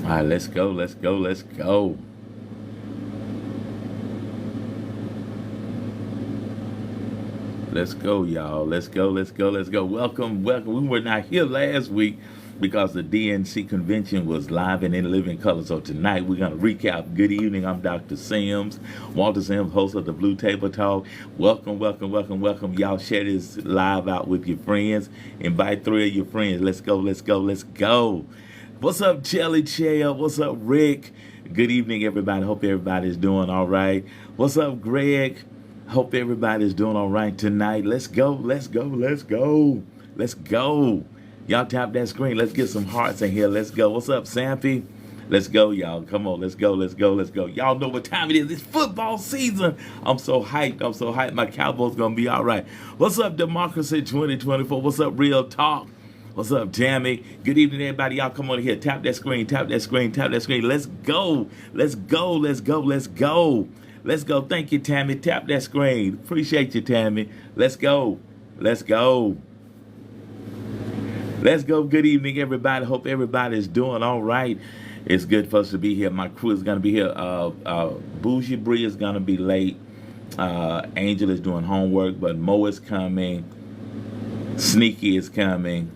All right, let's go, let's go, let's go. Let's go, y'all. Let's go, let's go, let's go. Welcome, welcome. We were not here last week because the DNC convention was live and in living color. So tonight we're going to recap. Good evening. I'm Dr. Sims, Walter Sims, host of the Blue Table Talk. Welcome, welcome, welcome, welcome. Y'all share this live out with your friends. Invite three of your friends. Let's go, let's go, let's go. What's up, Jelly Chair? What's up, Rick? Good evening, everybody. Hope everybody's doing all right. What's up, Greg? Hope everybody's doing all right tonight. Let's go, let's go, let's go, let's go. Y'all tap that screen. Let's get some hearts in here. Let's go. What's up, Sampy? Let's go, y'all. Come on, let's go, let's go, let's go. Y'all know what time it is. It's football season. I'm so hyped. I'm so hyped. My Cowboys gonna be all right. What's up, Democracy 2024? What's up, Real Talk? What's up, Tammy? Good evening, everybody. Y'all come on here. Tap that screen, tap that screen, tap that screen. Let's go. Let's go. Let's go. Let's go. Let's go. Thank you, Tammy. Tap that screen. Appreciate you, Tammy. Let's go. Let's go. Let's go. Good evening, everybody. Hope everybody's doing all right. It's good for us to be here. My crew is going to be here. Bougie Bree is going to be late. Angel is doing homework, but Mo is coming. Sneaky is coming.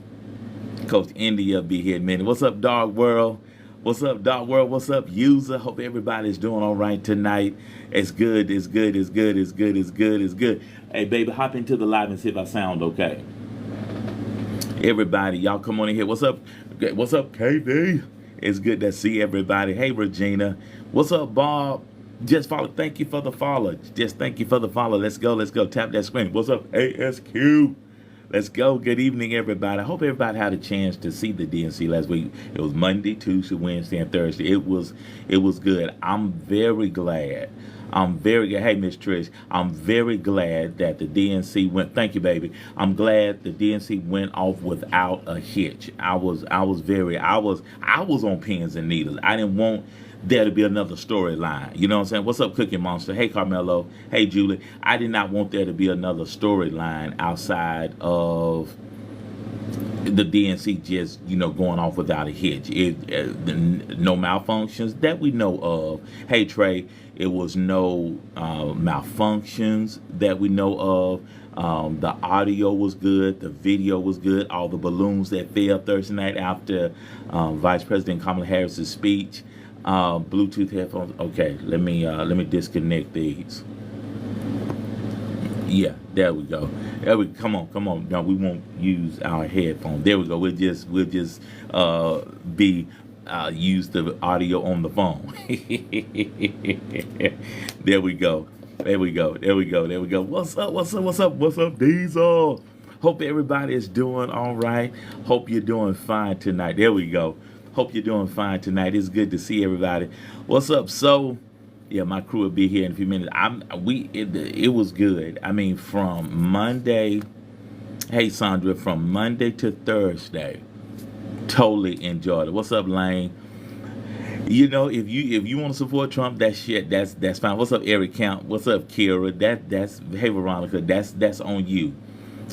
Coach India be here in a minute. What's up, Dog World? What's up, Dog World? What's up, user? Hope everybody's doing all right tonight. It's good. It's good. It's good. It's good. It's good. It's good. Hey, baby, hop into the live and see if I sound okay. Everybody, y'all come on in here. What's up? What's up, KD? It's good to see everybody. Hey, Regina. What's up, Bob? Just follow. Thank you for the follow. Just thank you for the follow. Let's go. Let's go. Tap that screen. What's up, ASQ? Let's go. Good evening, everybody. I hope everybody had a chance to see the DNC last week. It was Monday, Tuesday, Wednesday, and Thursday. It was good. I'm very glad. I'm very good. Hey, Miss Trish. I'm very glad that the DNC went. Thank you, baby. I'm glad the DNC went off without a hitch. I was on pins and needles. I didn't want there to be another storyline. You know what I'm saying? What's up, Cookie Monster? Hey, Carmelo. Hey, Julie. I did not want there to be another storyline outside of the DNC just, going off without a hitch. No malfunctions that we know of. Hey, Trey, it was no malfunctions that we know of. The audio was good. The video was good. All the balloons that fell Thursday night after Vice President Kamala Harris's speech. Bluetooth headphones. Okay, let me disconnect these. Yeah, there we go. There we come on, come on. No, we won't use our headphones. There we go. We'll just be use the audio on the phone. There we go. There we go. There we go. There we go. What's up? What's up? What's up? What's up, Diesel? Hope everybody is doing all right. Hope you're doing fine tonight. There we go. Hope you're doing fine tonight. It's good to see everybody. What's up? So, yeah, my crew will be here in a few minutes. It was good. I mean, from Monday. Hey, Sandra, from Monday to Thursday, totally enjoyed it. What's up, Lane? If you want to support Trump, that's fine. What's up, Eric Count? What's up, Kira? That's hey Veronica. That's on you.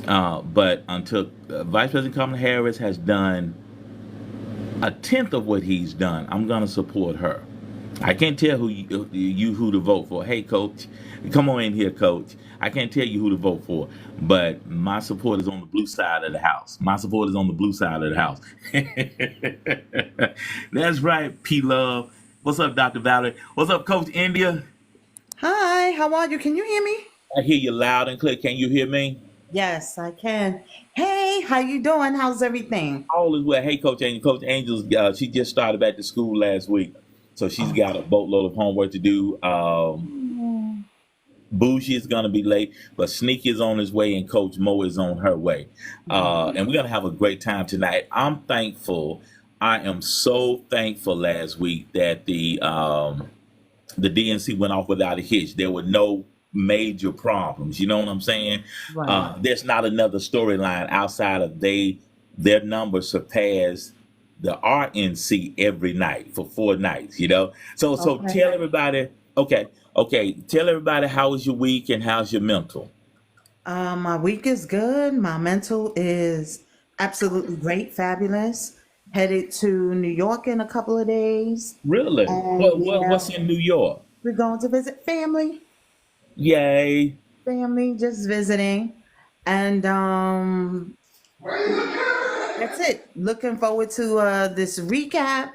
But until Vice President Kamala Harris has done a tenth of what he's done, I'm gonna support her. I can't tell who to vote for. Hey, Coach, come on in here, Coach. I can't tell you who to vote for, but my support is on the blue side of the house. My support is on the blue side of the house. That's right, P Love. What's up, Dr. Valerie? What's up, Coach India? Hi, how are you? Can you hear me? I hear you loud and clear. Can you hear me? Yes, I can. Hey, how you doing? How's everything? All is well. Hey, Coach Angel. Coach Angel's she just started back to school last week, so she's got a Okay. boatload of homework to do. Mm. Bougie is gonna be late, but Sneak is on his way, and Coach Mo is on her way. And we're gonna have a great time tonight. I'm thankful. I am so thankful last week that the DNC went off without a hitch. There were no major problems. You know what I'm saying? Right. There's not another storyline outside of their numbers surpass the RNC every night for 4 nights. So tell Okay. everybody. Okay, okay. Tell everybody how was your week and how's your mental. My week is good. My mental is absolutely great, fabulous. Headed to New York in a couple of days. Really? And What's yeah, in New York? we're going to visit family. Yay. Family, just visiting. And that's it. Looking forward to this recap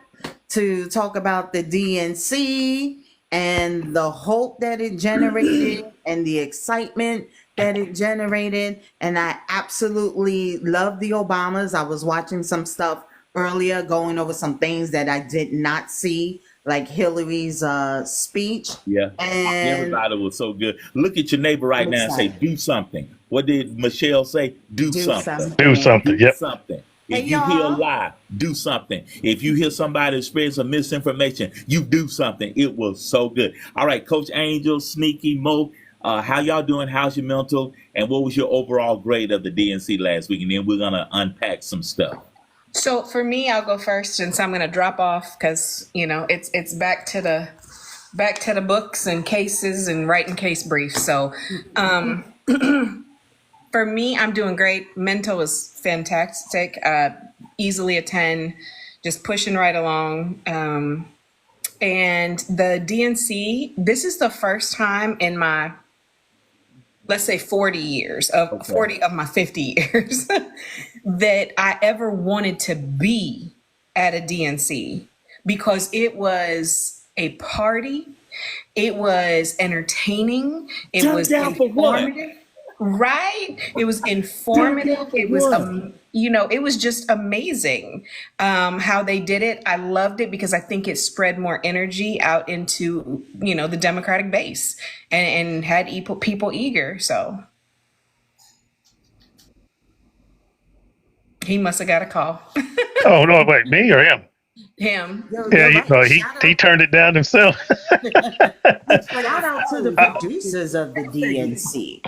to talk about the DNC and the hope that it generated and the excitement that it generated. And I absolutely love the Obamas. I was watching some stuff earlier, going over some things that I did not see, like Hillary's speech. Yeah. And Everybody was so good. Look at your neighbor right I'm now and say, excited. do something. What did Michelle say? Do Do something. Do something. something. Do Yep. something. Hey, If you hear a y'all. lie, do something. If you hear somebody spread some misinformation, you do something. It was so good. All right, Coach Angel, Sneaky, Mo, how y'all doing? How's your mental? And what was your overall grade of the DNC last week? And then we're going to unpack some stuff. So for me, I'll go first, and so I'm going to drop off because it's back to the books and cases and writing case briefs. So for me, I'm doing great. Mental is fantastic. Easily a 10, just pushing right along. And the DNC, this is the first time in my, let's say 40 years of Okay. 40 of my 50 years that I ever wanted to be at a DNC, because it was a party. It was entertaining. It Turn was down for what? informative. Right? It was informative. It was, it was just amazing how they did it. I loved it because I think it spread more energy out into, the Democratic base and had people eager. So he must have got a call. Oh no, wait, me or him? Him. Yo, Yeah, you're he, right. no, he turned it down himself. Shout out to the producers of the DNC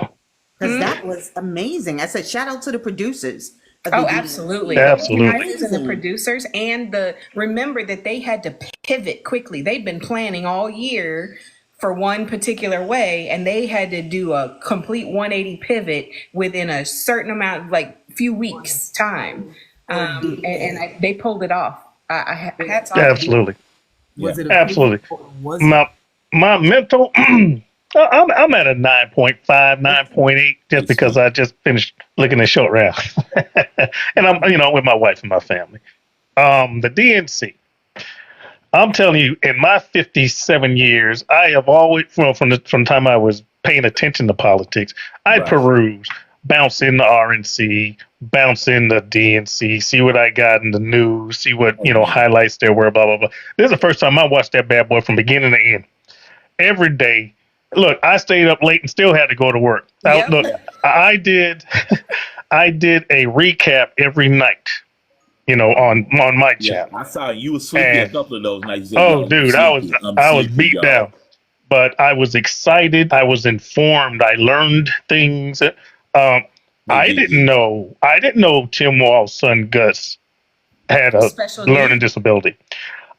because that was amazing. I said shout out to the producers of the Oh, DNC. absolutely. Absolutely. The organizers and the producers, and remember that they had to pivot quickly. They've been planning all year for one particular way, and they had to do a complete 180 pivot within a certain amount, like few weeks time. They pulled it off. I hats off. Absolutely. Yeah. Absolutely. My mental, I'm at a 9.5, 9.8, just because I just finished looking at short round, and I'm with my wife and my family. The DNC. I'm telling you, in my 57 years, I have always, from the time I was paying attention to politics, I Right. peruse, bounce in the RNC, bounce in the DNC, see what I got in the news, see what highlights there were, blah blah blah. This is the first time I watched that bad boy from beginning to end. Every day. Look, I stayed up late and still had to go to work. Yep. Look, I did a recap every night, on my Yeah, channel. I saw you were sleepy a And couple of those nights. You said, oh, "Y'all, I'm dude, sleepy. I'm I was sleepy, beat y'all." down, but I was excited. I was informed. I learned things. They I did. didn't know Tim Wall's son Gus had a Special learning needs. disability.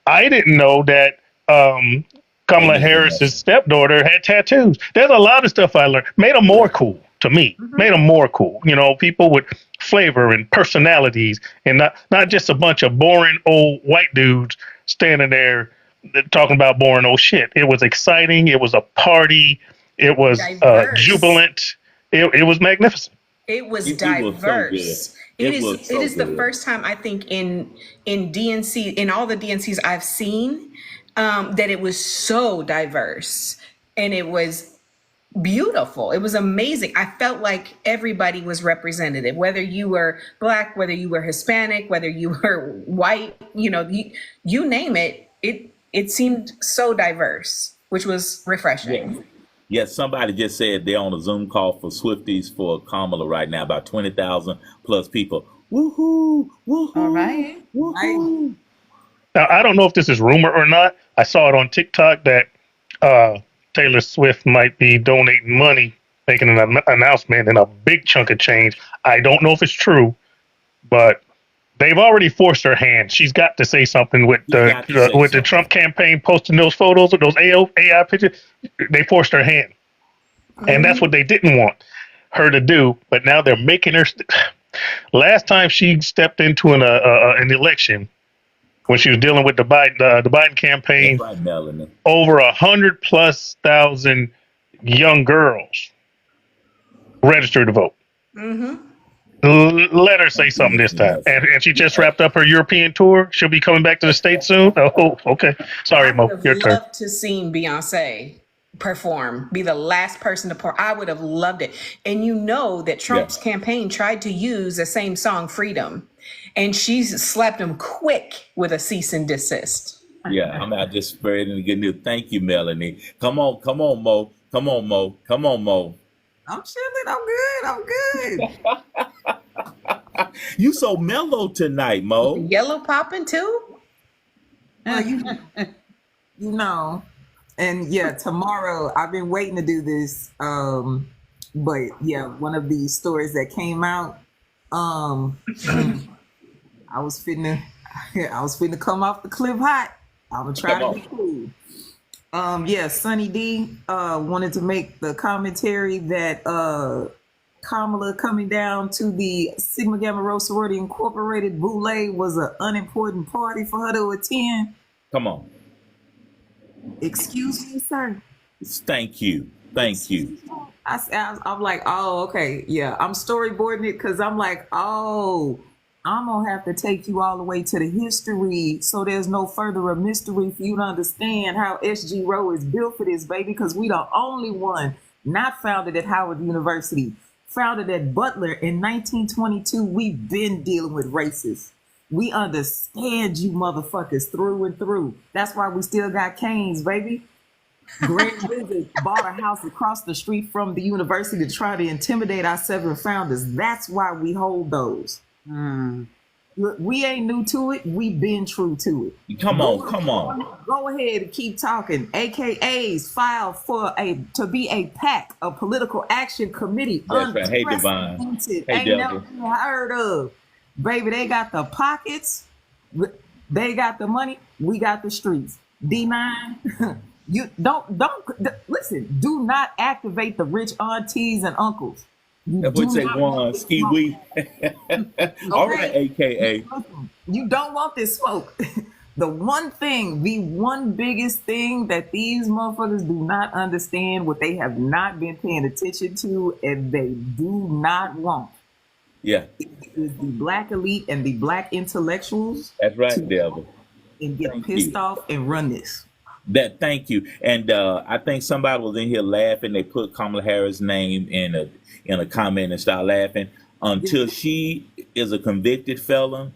I didn't know that Kamala They did. Harris's stepdaughter had tattoos. There's a lot of stuff I learned. Made them more cool to me. Made them more cool. People with flavor and personalities, and not just a bunch of boring old white dudes standing there talking about boring old shit. It was exciting. It was a party. It was Diverse. jubilant. It was magnificent. It was It was so good. diverse. It It is. was so It is the good. first time I think in DNC, in all the DNCs I've seen, that it was so diverse, and it was beautiful. It was amazing. I felt like everybody was represented, whether you were Black, whether you were Hispanic, whether you were white. You name it. It seemed so diverse, which was refreshing. Yeah. Yes, somebody just said they're on a Zoom call for Swifties for Kamala right now, about 20,000 plus people. Woohoo! Woohoo! All right. Woohoo! Now, I don't know if this is rumor or not. I saw it on TikTok that Taylor Swift might be donating money, making an announcement, and a big chunk of change. I don't know if it's true, but they've already forced her hand. She's got to say something with the Trump campaign posting those photos of those AI pictures. They forced her hand, and that's what they didn't want her to do. But now they're making her. Last time she stepped into an election, when she was dealing with the Biden campaign. That's right, Melanie. Over 100,000+ young girls registered to vote. Let her say something this time. And she just wrapped up her European tour. She'll be coming back to the States soon. Oh, okay. Sorry, I Mo. would have Your turn. loved to seen Beyonce perform, be the last person to pour. I would have loved it. And you know that Trump's campaign tried to use the same song, Freedom, and she slapped him quick with a cease and desist. Yeah, I'm out just spreading the good news. Thank you, Melanie. Come on, Mo. Come on, Mo. I'm chilling. I'm good. You so mellow tonight, Mo. Yellow popping too? Well, you know, and yeah, tomorrow I've been waiting to do this. But yeah, one of the stories that came out, I was finna come off the cliff hot. I'm gonna try to be cool. Yeah, Sunny D wanted to make the commentary that Kamala coming down to the Sigma Gamma Rho Sorority Incorporated Boule was an unimportant party for her to attend. Come on. Excuse me, sir. Thank you. I'm like, oh, okay, yeah. I'm storyboarding it because I'm like, oh, I'm gonna have to take you all the way to the history, so there's no further a mystery for you to understand how SG Row is built for this, baby. Because we the only one not founded at Howard University, founded at Butler in 1922. We've been dealing with racists. We understand you motherfuckers through and through. That's why we still got canes, baby. Grand Wizard bought a house across the street from the university to try to intimidate our 7 founders. That's why we hold those. Look, we ain't new to it. We've been true to it. Come on. Go ahead and keep talking. AKAs filed to be a PAC, a political action committee. That's right. Hey, Divine. Hey, ain't Devil. never been heard of. Baby, they got the pockets. They got the money. We got the streets. D9, you don't listen. Do not activate the rich aunties and uncles. That would say one ski wee. All right, AKA. You don't want this smoke. The one biggest thing that these motherfuckers do not understand, what they have not been paying attention to, and they do not want. Yeah. Is the black elite and the black intellectuals. That's right, Devil. And get pissed off and run this. Thank you. And I think somebody was in here laughing. They put Kamala Harris' name in a comment and start laughing. Until she is a convicted felon,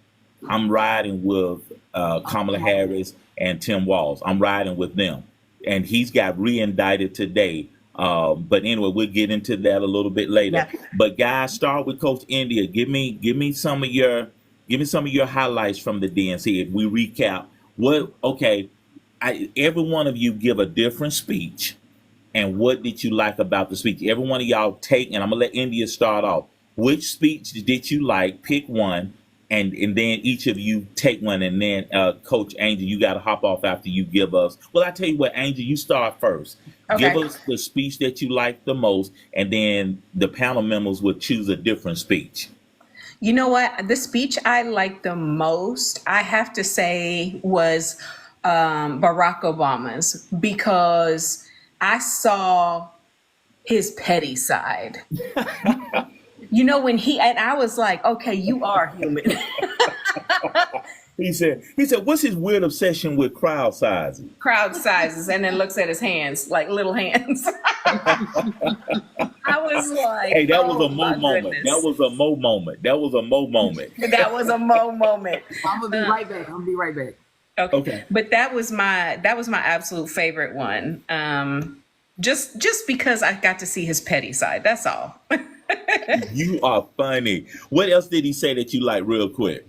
I'm riding with Kamala Harris and Tim Walz. I'm riding with them. And he's got re-indicted today. But anyway, we'll get into that a little bit later. Yeah. But guys, start with Coach India. Give me some of your highlights from the DNC. If we recap, every one of you give a different speech. And what did you like about the speech? Every one of y'all take, and I'm gonna let India start off. Which speech did you like? Pick one, and then each of you take one, and then Coach Angel, you got to hop off after you give us. Well, I tell you what, Angel, you start first. Okay. Give us the speech that you like the most, and then the panel members will choose a different speech. You know what? The speech I liked the most, I have to say, was Barack Obama's, because I saw his petty side. You know, when I was like, okay, you are human. He said, what's his weird obsession with crowd sizes? Crowd sizes, and then looks at his hands, like little hands. I was like, hey, that was a Mo moment. Goodness. That was a Mo moment. That was a Mo moment. I'm gonna be right back. Okay. But that was my absolute favorite one. Just because I got to see his petty side. That's all. You are funny. What else did he say that you like real quick?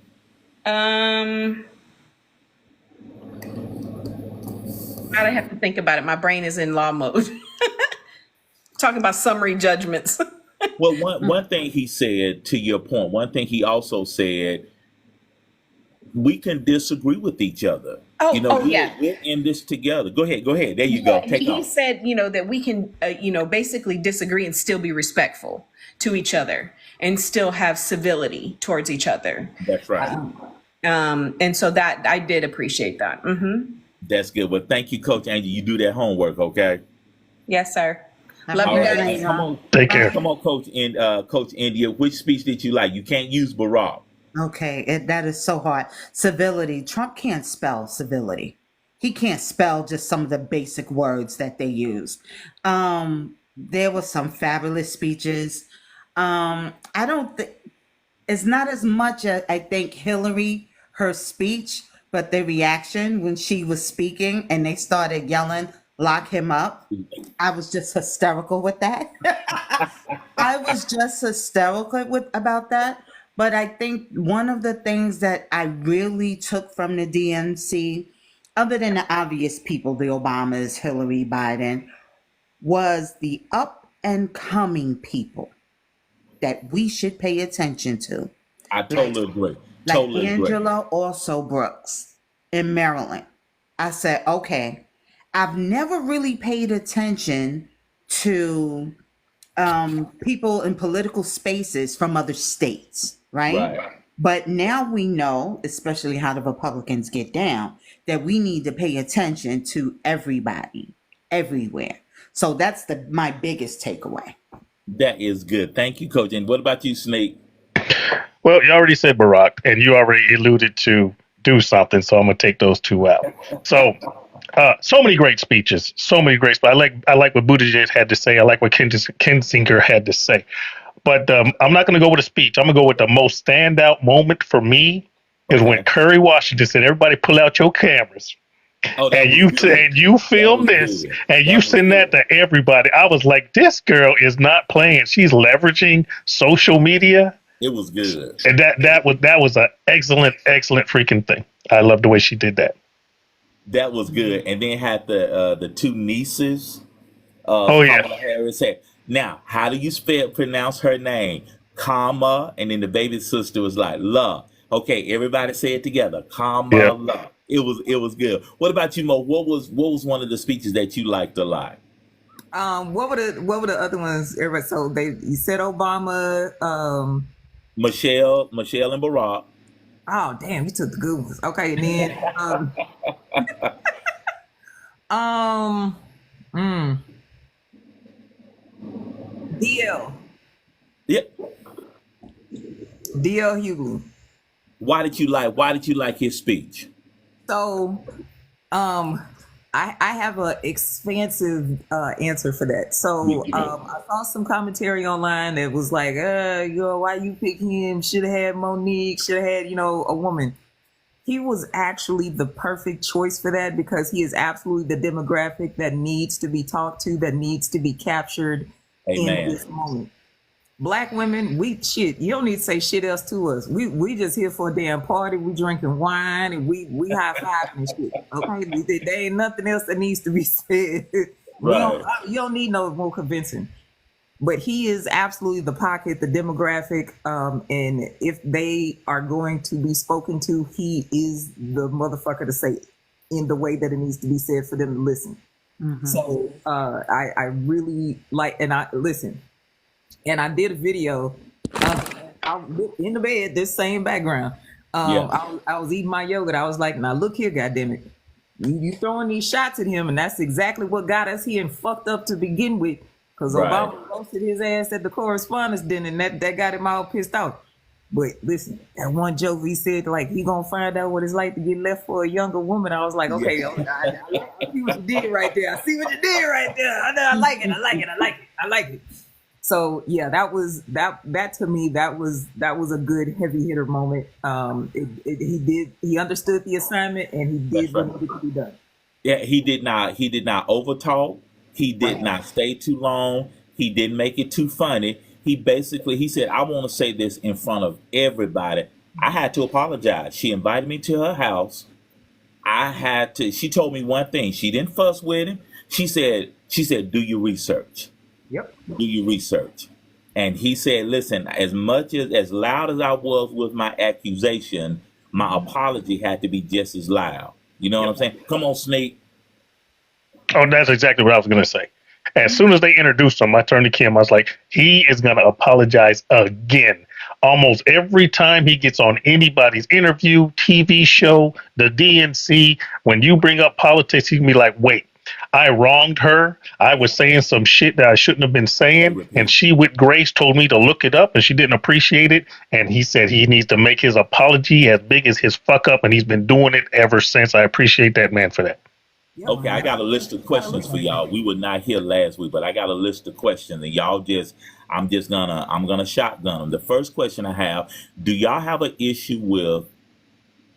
I have to think about it. My brain is in law mode. Talking about summary judgments. Well, one thing he said, to your point, one thing he also said, we can disagree with each other. We're in this together. Go ahead. There you go. Take off. He said, that we can, basically disagree and still be respectful to each other and still have civility towards each other. That's right. And so that I did appreciate that. That's good. Well, thank you, Coach Angie. You do that homework, okay? Yes, sir. Have Love a All you good right. guys. night, And come y'all. on, Take care. come on, Coach India. Which speech did you like? You can't use Barack. Okay, that is so hard. Civility. Trump can't spell civility. He can't spell just some of the basic words that they use. There were some fabulous speeches. I don't think it's not as much as I think Hillary, her speech, but the reaction when she was speaking and they started yelling, "Lock him up." I was just hysterical with that. I was just hysterical about that. But I think one of the things that I really took from the DNC, other than the obvious people, the Obamas, Hillary, Biden, was the up and coming people that we should pay attention to. I totally agree. Like Totally agree. Angela also Brooks in Maryland. I said, okay, I've never really paid attention to people in political spaces from other states, right? Right. But now we know, especially how the Republicans get down, that we need to pay attention to everybody, everywhere. So that's my biggest takeaway. That is good. Thank you, Coach. And what about you, Snake? Well, you already said Barack, and you already alluded to do something, so I'm gonna take those two out. So, so many great speeches, so many great. I like what Buttigieg had to say. I like what Kinzinger had to say. But I'm not gonna go with a speech. I'm gonna go with the most standout moment for me is when Curry Washington said, "Everybody, pull out your cameras." Oh, that And was you good. and you film That was this good. and That you was send that good. to everybody. I was like, this girl is not playing. She's leveraging social media, It was good. and that was an excellent freaking thing. I love the way she did that. That was good. And then had the two nieces. Oh yeah, Kamala Harris said, "Now, how do you pronounce her name? Comma, and then the baby sister was like, love. Okay, everybody say it together. yeah. Kamala. It was good. What about you, Mo? What was one of the speeches that you liked a lot? What were the other ones? Everybody, so you said Obama. Michelle and Barack. Oh damn, you took the good ones. Okay, and then DL Yep. Hughley. Why did you like his speech? So, I have an expansive answer for that. So, I saw some commentary online that was like, why you pick him? Should have had Monique. Should have had, a woman. He was actually the perfect choice for that because he is absolutely the demographic that needs to be talked to, that needs to be captured in this moment. Black women, you don't need to say shit else to us. We just here for a damn party. We drinking wine and we high fiving and shit. Okay, there ain't nothing else that needs to be said. Right. You don't need no more convincing. But he is absolutely the pocket, the demographic, and if they are going to be spoken to, he is the motherfucker to say it in the way that it needs to be said for them to listen. Mm-hmm. So I really like, and I listen. And I did a video in the bed, this same background. I was eating my yogurt. I was like, now look here, goddammit. You throwing these shots at him, and that's exactly what got us here and fucked up to begin with. Because Obama roasted his ass at the correspondence dinner, and that got him all pissed off. But listen, that one joke he said, like, he gonna find out what it's like to get left for a younger woman. I was like, okay, I see what you did right there. I like it. So yeah, that to me, that was a good heavy hitter moment. He understood the assignment and he did what needed to be done. Yeah, he did not overtalk. He did not stay too long. He didn't make it too funny. He said, I want to say this in front of everybody. I had to apologize. She invited me to her house. She told me one thing. She didn't fuss with him. She said, do your research. Yep. Do your research. And he said, listen, as loud as I was with my accusation, my apology had to be just as loud. You know what I'm saying? Come on, Snake. Oh, that's exactly what I was going to say. As soon as they introduced him, I turned to Kim. I was like, he is going to apologize again. Almost every time he gets on anybody's interview, TV show, the DNC, when you bring up politics, he can be like, wait, I wronged her. I was saying some shit that I shouldn't have been saying. And she, with grace, told me to look it up and she didn't appreciate it. And he said he needs to make his apology as big as his fuck up. And he's been doing it ever since. I appreciate that man for that. Okay, I got a list of questions for y'all. We were not here last week, but I got a list of questions, and y'all I'm gonna shotgun them. The first question I have: do y'all have an issue with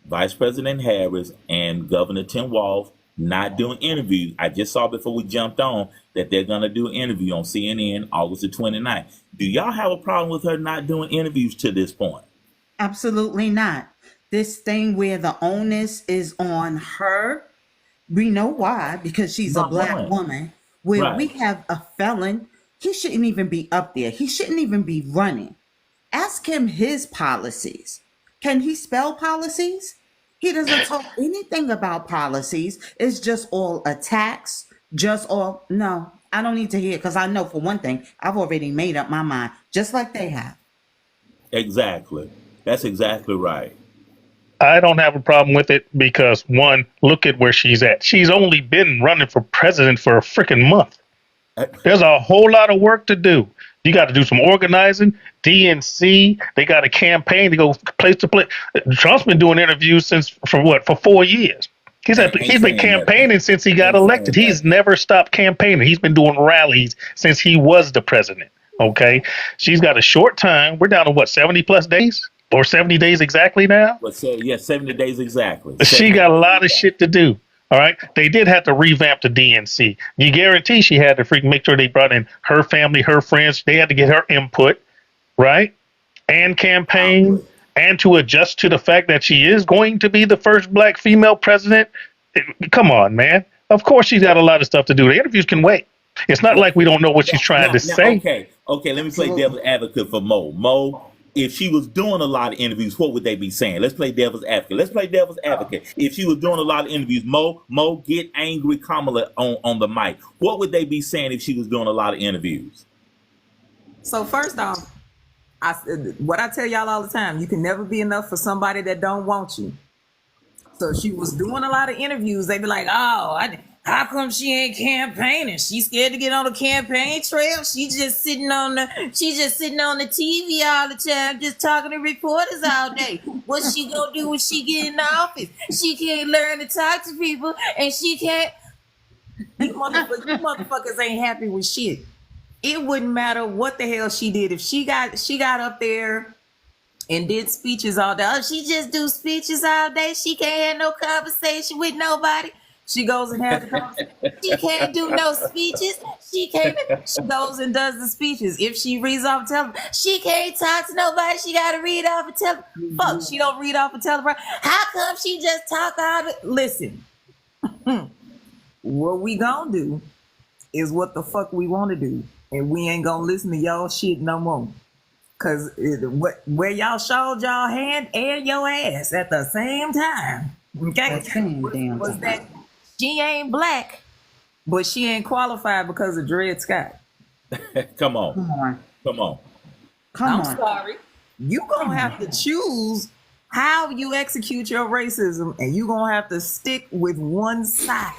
Vice President Harris and Governor Tim Walz not doing interviews? I just saw before we jumped on that they're gonna do an interview on CNN August the 29th. Do y'all have a problem with her not doing interviews to this point? Absolutely not. This thing where the onus is on her. We know why, because she's a black woman. Where we have a felon, he shouldn't even be up there. He shouldn't even be running. Ask him his policies. Can he spell policies? He doesn't talk anything about policies. It's just all attacks, no, I don't need to hear, because I know for one thing, I've already made up my mind, just like they have. Exactly. That's exactly right. I don't have a problem with it because, one, look at where she's at. She's only been running for president for a freaking month. There's a whole lot of work to do. You got to do some organizing. DNC, they got a campaign to go place to place. Trump's been doing interviews for 4 years. He's been campaigning since he got elected. He's never stopped campaigning. He's been doing rallies since he was the president. Okay, she's got a short time. We're down to 70 plus days. Or 70 days exactly now? 70 days exactly. She got a lot of shit to do. All right. They did have to revamp the DNC. You guarantee she had to make sure they brought in her family, her friends. They had to get her input, right? And campaign, and to adjust to the fact that she is going to be the first black female president. Come on, man. Of course she's got a lot of stuff to do. The interviews can wait. It's not like we don't know what she's trying to say. Okay. Let me play devil's advocate for Mo. Mo, if she was doing a lot of interviews, what would they be saying? Let's play devil's advocate. If she was doing a lot of interviews, Mo, get angry Kamala on the mic. What would they be saying if she was doing a lot of interviews? So first off, what I tell y'all all the time, you can never be enough for somebody that don't want you. So she was doing a lot of interviews. They be like, how come she ain't campaigning? She's scared to get on the campaign trail. She's just sitting on the TV all the time, just talking to reporters all day. What's she gonna do when she get in the office? She can't learn to talk to people, and she can't. You motherfuckers ain't happy with shit. It wouldn't matter what the hell she did if she got up there and did speeches all day. Oh, she just do speeches all day. She can't have no conversation with nobody. She goes and has the conversation. She can't do no speeches. She goes and does the speeches. If she reads off a teleprompter, she can't talk to nobody. She got to read off a teleprompter. Fuck, she don't read off a teleprompter. How come she just talk out of it? Listen, what we gonna do is what the fuck we want to do. And we ain't gonna listen to y'all shit no more. Because where y'all showed y'all hand and your ass at the same time. Okay? Was that she ain't black, but she ain't qualified because of Dred Scott. Come on. I'm sorry. You gonna have to choose how you execute your racism, and you gonna have to stick with one side.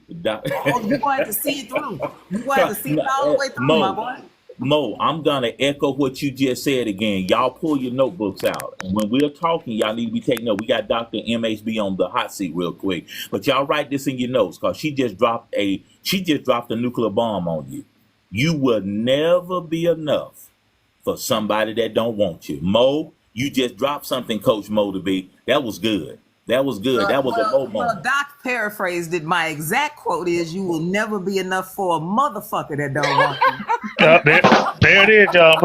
You're gonna have to see it through. You're gonna have to see it all the way through, my boy. Mo, I'm gonna echo what you just said again. Y'all pull your notebooks out, and when we're talking, y'all need to be taking notes. We got Dr. MHB on the hot seat real quick, but y'all write this in your notes because she just dropped a nuclear bomb on you. You will never be enough for somebody that don't want you. Mo, you just dropped something, Coach Mo to be. That was good. That was good. That was a Mo moment. Well, Doc paraphrased it. My exact quote is, "You will never be enough for a motherfucker that don't want you." There it is, y'all.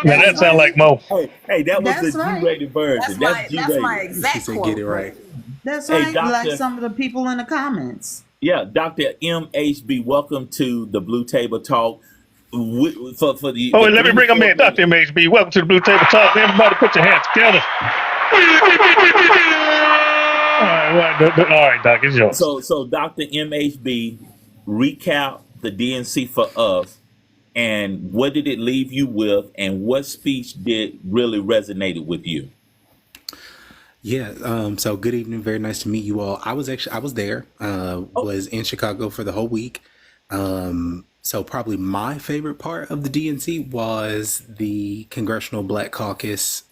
Now that sounds like Mo. Hey, that was the G-rated version. That's my exact quote. Get it right. That's right. Like some of the people in the comments. Yeah, Dr. MHB, welcome to the Blue Table Talk. Let me bring him in, Dr. MHB. Welcome to the Blue Table Talk. Everybody, put your hands together. All right, Doc, it's yours. So Dr. MHB, recap the DNC for us and what did it leave you with, and what speech did really resonated with you? Yeah. So good evening. Very nice to meet you all. I was there. Was in Chicago for the whole week. So probably my favorite part of the DNC was the Congressional Black Caucus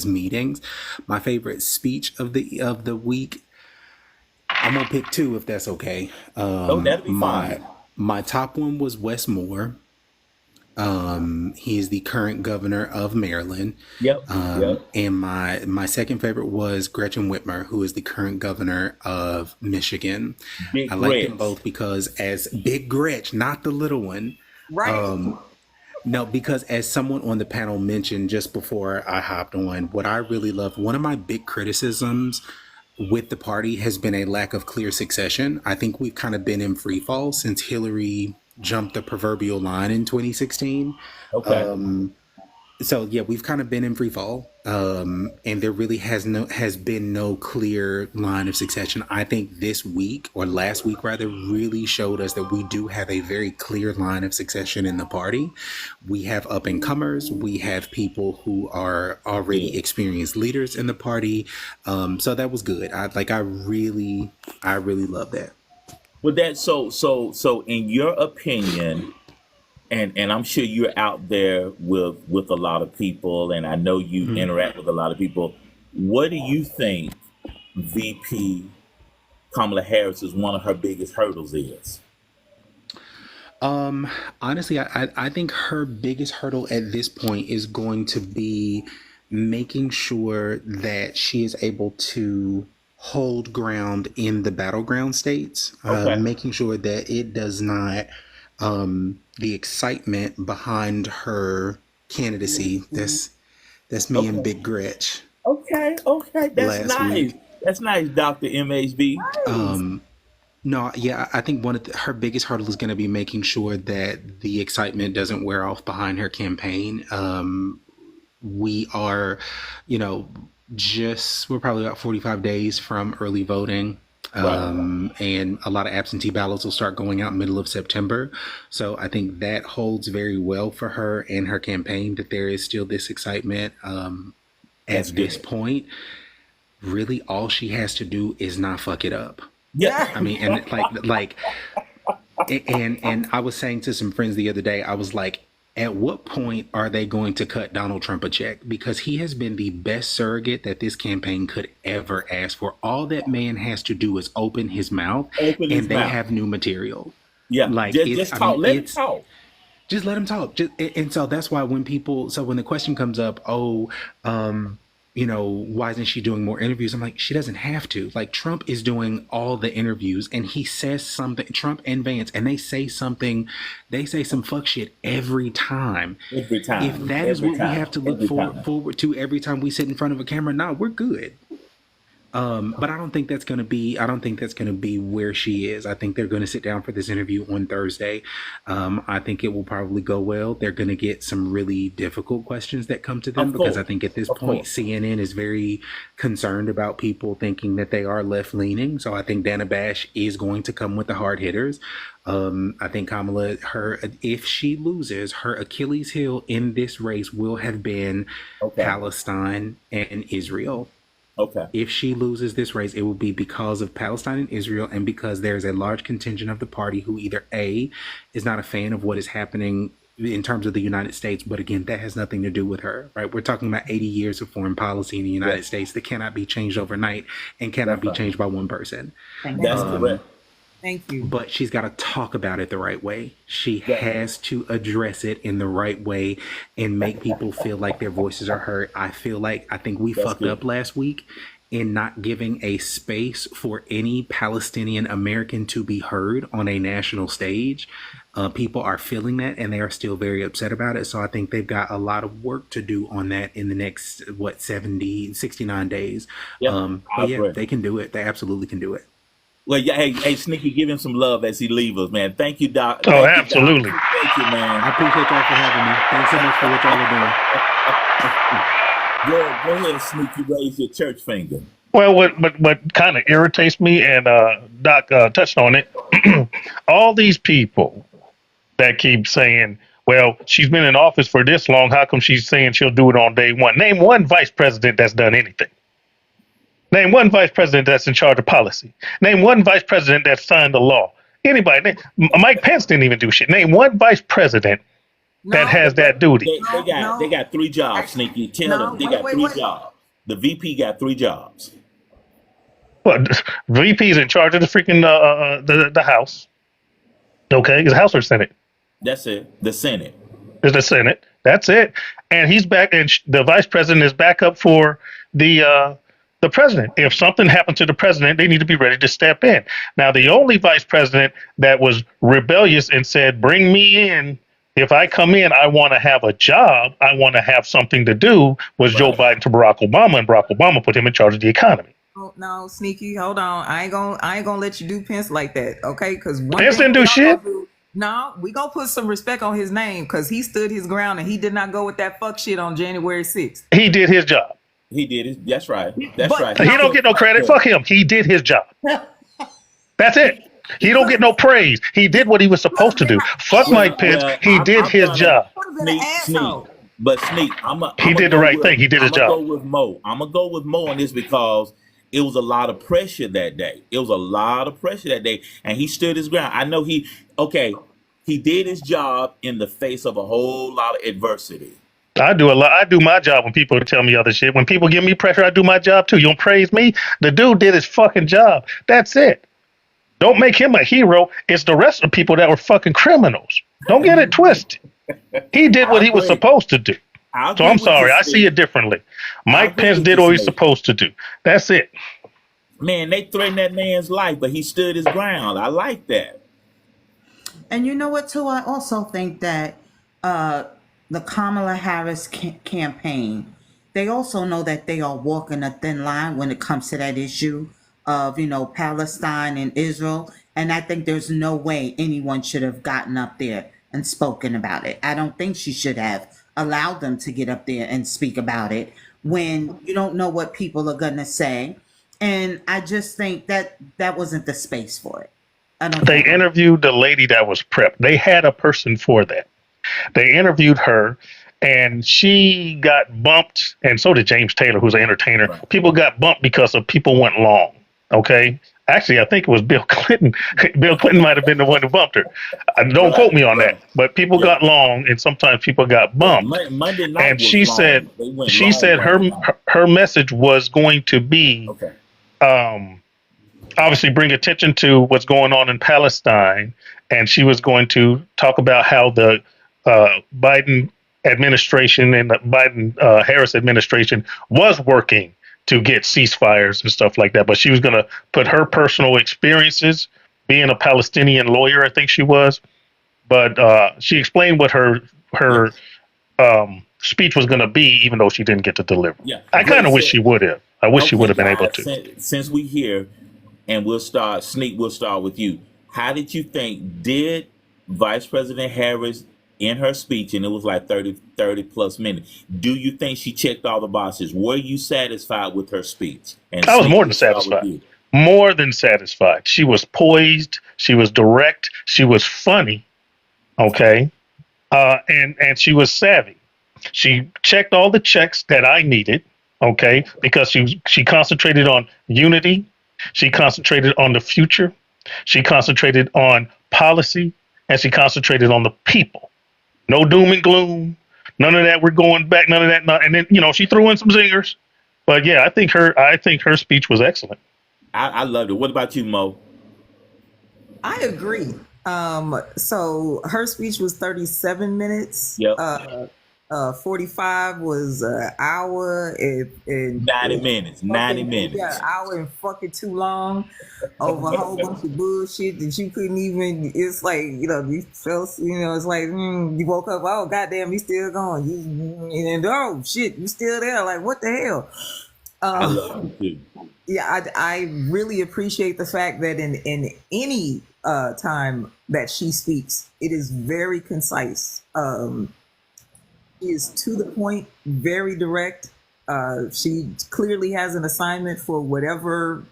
meetings. My favorite speech of the week. I'm gonna pick two if that's okay. That'd be fine. My top one was Wes Moore. He is the current governor of Maryland. Yep. And my second favorite was Gretchen Whitmer, who is the current governor of Michigan. Big I like Gretch. them both because as Big Gretch, not the little one. Right. No, because as someone on the panel mentioned just before I hopped on, what I really love, one of my big criticisms with the party has been a lack of clear succession. I think we've kind of been in free fall since Hillary jumped the proverbial line in 2016. Okay. So yeah, we've kind of been in free fall, and there really has been no clear line of succession. I think this week, or last week rather, really showed us that we do have a very clear line of succession in the party. We have up and comers, we have people who are already experienced leaders in the party. So that was good. I really love that. Well, that so in your opinion, and I'm sure you're out there with a lot of people, and I know you interact with a lot of people. What do you think VP Kamala Harris is one of her biggest hurdles is? Honestly, I think her biggest hurdle at this point is going to be making sure that she is able to hold ground in the battleground states, Okay. making sure that it does not, the excitement behind her candidacy. That's me and Big Gretch. Okay, that's Last nice. week. That's nice, Dr. MHB. No, yeah, I think one of her biggest hurdle is going to be making sure that the excitement doesn't wear off behind her campaign. We are, we're probably about 45 days from early voting. And a lot of absentee ballots will start going out middle of September. So I think that holds very well for her and her campaign, that there is still this excitement. At this point, really all she has to do is not fuck it up. Yeah. I mean, and and I was saying to some friends the other day, I was like, at what point are they going to cut Donald Trump a check? Because he has been the best surrogate that this campaign could ever ask for. All that man has to do is open his mouth, and they have new material. Yeah, like just talk. Let him talk. Just let him talk. And so that's why when the question comes up, why isn't she doing more interviews? I'm like, she doesn't have to. Like, Trump is doing all the interviews, and he says something, Trump and Vance, and they say some fuck shit every time. Every time. If that is what we have to look forward to every time we sit in front of a camera, we're good. But I don't think that's going to be where she is. I think they're going to sit down for this interview on Thursday. I think it will probably go well. They're going to get some really difficult questions that come to them, because I think at this point, CNN is very concerned about people thinking that they are left leaning. So I think Dana Bash is going to come with the hard hitters. I think Kamala, if she loses, her Achilles heel in this race will have been Palestine and Israel. Okay. If she loses this race, it will be because of Palestine and Israel, and because there's a large contingent of the party who either A, is not a fan of what is happening in terms of the United States, but again, that has nothing to do with her, right? We're talking about 80 years of foreign policy in the United States that cannot be changed overnight and cannot be changed by one person. That's correct. Thank you. But she's got to talk about it the right way. She has to address it in the right way and make people feel like their voices are heard. I think we fucked up last week in not giving a space for any Palestinian American to be heard on a national stage. People are feeling that, and they are still very upset about it. So I think they've got a lot of work to do on that in the next, 69 days. But they can do it. They absolutely can do it. Well, yeah, hey, Sneaky, give him some love as he leaves us, man. Thank you, Doc. Oh, absolutely. Thank you, man. I appreciate y'all for having me. Thanks so much for what y'all are doing. Go ahead, Sneaky, raise your church finger. Well, what kind of irritates me, and Doc touched on it, all these people that keep saying, well, she's been in office for this long. How come she's saying she'll do it on day one? Name one vice president that's done anything. Name one vice president that's in charge of policy. Name one vice president that signed the law. Anybody? Mike Pence didn't even do shit. Name one vice president that has that duty. They got 3 jobs, Sneaky. Tell them they got 3 jobs. The VP got 3 jobs. Well, VP's in charge of the freaking the House. Okay, is House or Senate? That's it. The Senate. Is the Senate? That's it. And he's back, and the vice president is back up for the president. If something happened to the president, they need to be ready to step in. Now, the only vice president that was rebellious and said, "Bring me in. If I come in, I want to have a job. I want to have something to do," was Joe Biden to Barack Obama, and Barack Obama put him in charge of the economy. Oh, no, Sneaky, hold on. I ain't gonna let you do Pence like that, okay? Because Pence didn't do shit. No, we gonna put some respect on his name because he stood his ground and he did not go with that fuck shit on January 6th. He did his job. He did it. That's right. That's right. He don't get no credit. Fuck him. He did his job. That's it. He don't get no praise. He did what he was supposed to do. Fuck Mike Pence. He did his job. Sneak. But Sneak, he did the right thing. He did his job. I'm gonna go with Mo on this because it was a lot of pressure that day. And he stood his ground. I know he did his job in the face of a whole lot of adversity. I do a lot. I do my job when people tell me other shit. When people give me pressure, I do my job too. You don't praise me? The dude did his fucking job. That's it. Don't make him a hero. It's the rest of the people that were fucking criminals. Don't get it twisted. He did what he was supposed to do. So I'm sorry. I see it differently. Mike Pence did what he's supposed to do. That's it. Man, they threatened that man's life, but he stood his ground. I like that. And you know what, too? I also think that the Kamala Harris campaign, they also know that they are walking a thin line when it comes to that issue of, Palestine and Israel. And I think there's no way anyone should have gotten up there and spoken about it. I don't think she should have allowed them to get up there and speak about it when you don't know what people are going to say. And I just think that wasn't the space for it. They interviewed the lady that was prepped. They had a person for that. They interviewed her, and she got bumped, and so did James Taylor, who's an entertainer. Right. People got bumped because of people went long, okay? Actually, I think it was Bill Clinton. Bill Clinton might have been the one who bumped her. Don't quote me on that, but people got long, and sometimes people got bumped. Monday night and she said her message was going to be, obviously bring attention to what's going on in Palestine, and she was going to talk about how the Biden administration and the Biden Harris administration was working to get ceasefires and stuff like that. But she was going to put her personal experiences, being a Palestinian lawyer, I think she was. But she explained what her speech was going to be, even though she didn't get to deliver. Yeah, I kind of wish she would have. I wish she would have been able to. Since we here, and we'll start with you. How did you think, did Vice President Harris, in her speech, and it was like 30 plus minutes, do you think she checked all the boxes? Were you satisfied with her speech? And I was more than satisfied. More than satisfied. She was poised. She was direct. She was funny. Okay. And she was savvy. She checked all the checks that I needed. Okay. Because she concentrated on unity. She concentrated on the future. She concentrated on policy, and she concentrated on the people. No doom and gloom. None of that. We're going back. None of that. And then, she threw in some zingers. But yeah, I think her speech was excellent. I loved it. What about you, Mo? I agree. So her speech was 37 minutes. Yep. 45 was an hour and 90 minutes. 90 minutes. Yeah, an hour and fucking too long over a whole bunch of bullshit that you couldn't even. It's like you felt. It's like you woke up. Oh goddamn, you still going? And oh shit, you still there? Like what the hell? I love you too. Yeah, I really appreciate the fact that in any time that she speaks, it is very concise. Is to the point, very direct. She clearly has an assignment for whatever,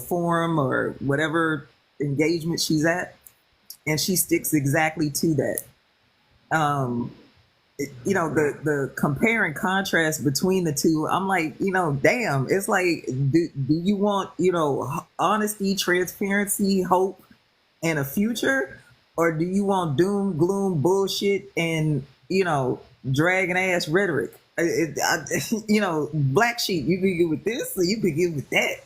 forum or whatever engagement she's at. and she sticks exactly to that. The compare and contrast between the two, I'm like, damn, it's like, do you want, honesty, transparency, hope, and a future? Or do you want doom, gloom, bullshit, and, dragon ass rhetoric? Black sheep, you can get with this or you can get with that.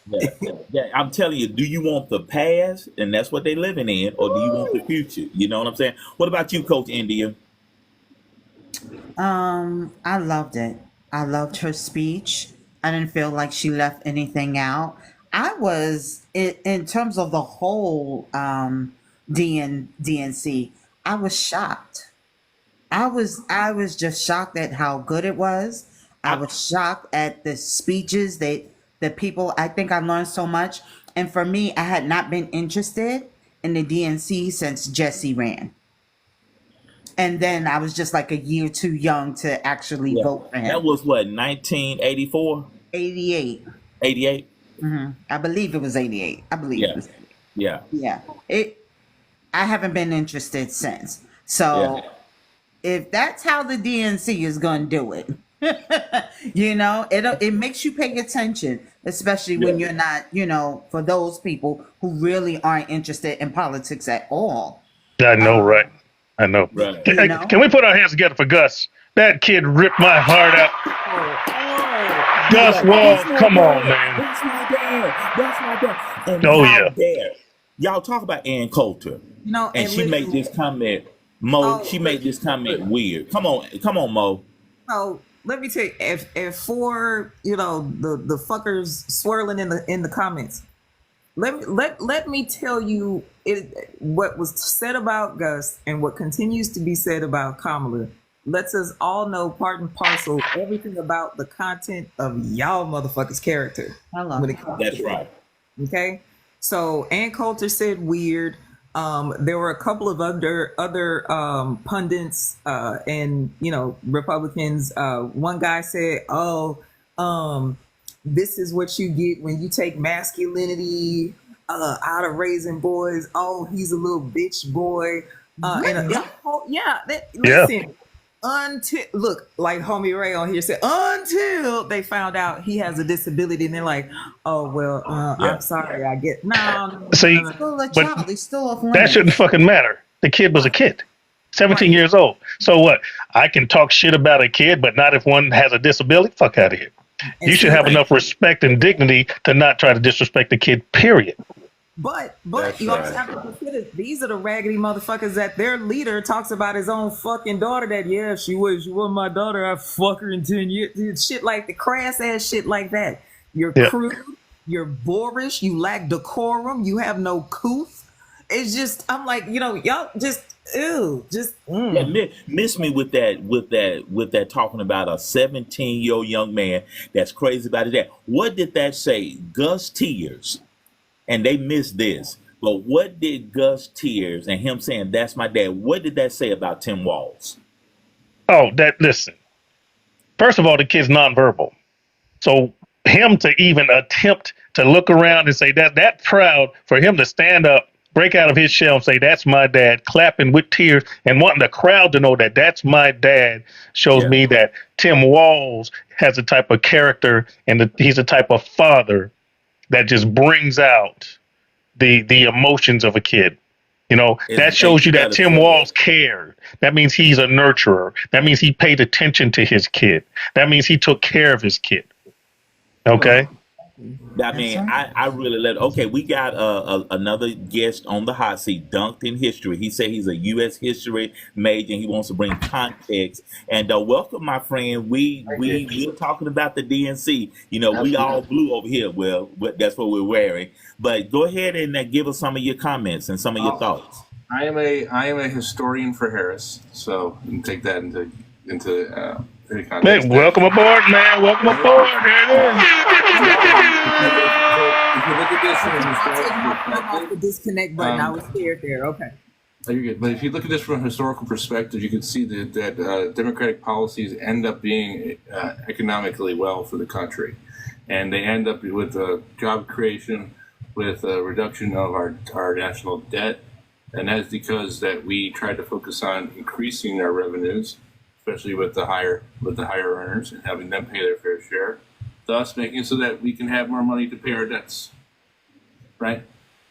Yeah, I'm telling you, do you want the past, and that's what they're living in, or do you want the future? You know what I'm saying? What about you, Coach India? I loved it. I loved her speech. I didn't feel like she left anything out. I was in terms of the whole DNC. I was shocked. I was just shocked at how good it was. I was shocked at the speeches that the people. I think I learned so much. And for me, I had not been interested in the DNC since Jesse ran. And then I was just like a year too young to actually vote for him. That was what, 1984? 88. 88? I believe it was 88. I believe it was 88. Yeah. Yeah. I haven't been interested since. So if that's how the DNC is going to do it, it makes you pay attention, especially when you're not, for those people who really aren't interested in politics at all. I know, right? I know. Right. Can we put our hands together for Gus? That kid ripped my heart out. Gus Walls, come on, man. That's my dad. That's my dad. And yeah. Y'all talk about Ann Coulter. And she made this comment, Mo. She made this comment weird. Come on, Mo. So let me tell you, if for the fuckers swirling in the comments, let me tell you what was said about Gus and what continues to be said about Kamala lets us all know part and parcel everything about the content of y'all motherfuckers' character. That's right. Okay, so Ann Coulter said weird. There were a couple of other pundits and Republicans. One guy said, this is what you get when you take masculinity out of raising boys. Oh, he's a little bitch boy. Listen, until look, like homie Ray on here said, until they found out he has a disability, and they're like, oh well, I'm sorry, I get See, Still a child. He's still a that shouldn't fucking matter. The kid was a kid. 17 years old. So what? I can talk shit about a kid, but not if one has a disability? Fuck out of here. You should have enough respect and dignity to not try to disrespect the kid, period. But you also have to consider these are the raggedy motherfuckers that their leader talks about his own fucking daughter that, she was my daughter, I fuck her in 10 years. Shit like the crass ass shit like that. You're crude, you're boorish, you lack decorum, you have no couth. It's just, I'm like, y'all just miss me with that talking about a 17-year-old young man that's crazy about his dad. What did that say? Gus Tears, and they missed this. But what did Gus Tears and him saying that's my dad? What did that say about Tim Walz? Oh, listen. First of all, the kid's nonverbal, so him to even attempt to look around and say that proud for him to stand up, break out of his shell and say, that's my dad, clapping with tears and wanting the crowd to know that that's my dad shows me that Tim Walz has a type of character and he's a type of father that just brings out the emotions of a kid. That shows you that Tim Walz cared. That means he's a nurturer. That means he paid attention to his kid. That means he took care of his kid. Okay? I mean, I really okay, we got another guest on the hot seat, dunked in history. He said he's a U.S. history major and he wants to bring context. And welcome, my friend. We're talking about the DNC. We all blue over here. Well, that's what we're wearing. But go ahead and give us some of your comments and some of your thoughts. I am a historian for Harris, so you can take that into Hey, welcome aboard, man. Welcome aboard. There it is. If you look at this from a historical perspective, the disconnect button. I was scared there. Okay. Oh, you're good. But if you look at this from a historical perspective, you can see that Democratic policies end up being economically well for the country, and they end up with job creation, with a reduction of our national debt, And that's because that we tried to focus on increasing our revenues, especially with the higher earners, and having them pay their fair share, thus making it so that we can have more money to pay our debts, right?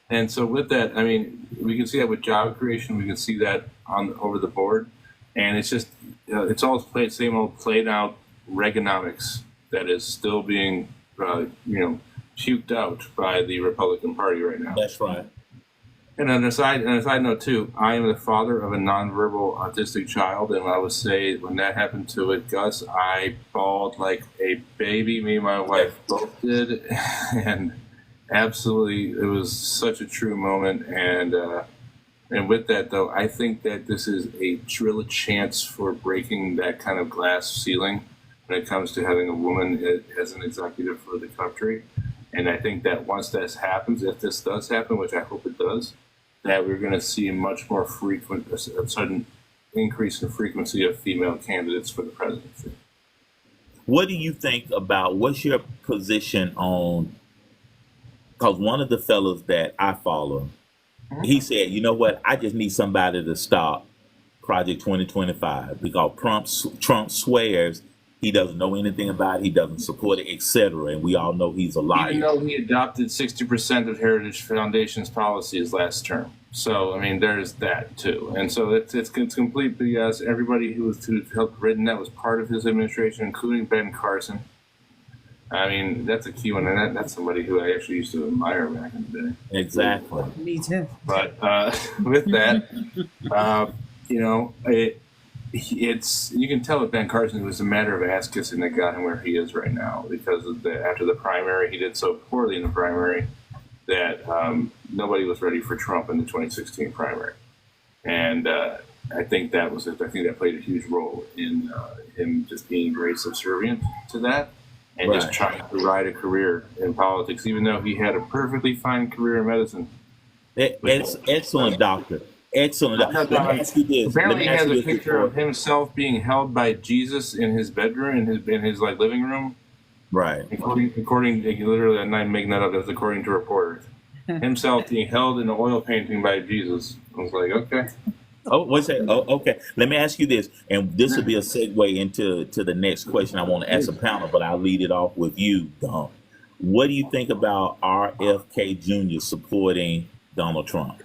And so with that, I mean, we can see that with job creation, we can see that over the board, and it's just it's all same old played out Reaganomics that is still being puked out by the Republican Party right now. That's right. And on a side note too, I am the father of a nonverbal autistic child, and I would say when that happened to it, Gus, I bawled like a baby. Me and my wife both did, and absolutely, it was such a true moment. And with that though, I think that this is a real chance for breaking that kind of glass ceiling when it comes to having a woman as an executive for the country. And I think that once this happens, if this does happen, which I hope it does, that we're going to see much more a sudden increase in frequency of female candidates for the presidency. What do you think about, what's your position on, because one of the fellows that I follow, he said, you know what, I just need somebody to stop Project 2025 because Trump swears he doesn't know anything about it, he doesn't support it, etc. And we all know he's a liar. Even though he adopted 60% of Heritage Foundation's policies last term. So, I mean, there's that too. And so it's complete BS. Everybody who helped written that was part of his administration, including Ben Carson. I mean, that's a key one. And that's somebody who I actually used to admire back in the day. Exactly. Me too. But with that, it's you can tell that Ben Carson, it was a matter of ass kissing that got him where he is right now, because after the primary, he did so poorly in the primary that nobody was ready for Trump in the 2016 primary, and I think that played a huge role in him just being very subservient to that and just trying to ride a career in politics, even though he had a perfectly fine career in medicine. It's excellent, doctor. Excellent. Let me ask you this. Apparently, he has a picture of himself being held by Jesus in his bedroom, in his like living room. Right. According, literally, I'm not making that up. That's according to reporters. Himself being held in an oil painting by Jesus. I was like, okay. Oh, what's that? Oh, okay. Let me ask you this, and this will be a segue into the next question I want to ask the panel, but I'll lead it off with you, Don. What do you think about RFK Jr. supporting Donald Trump?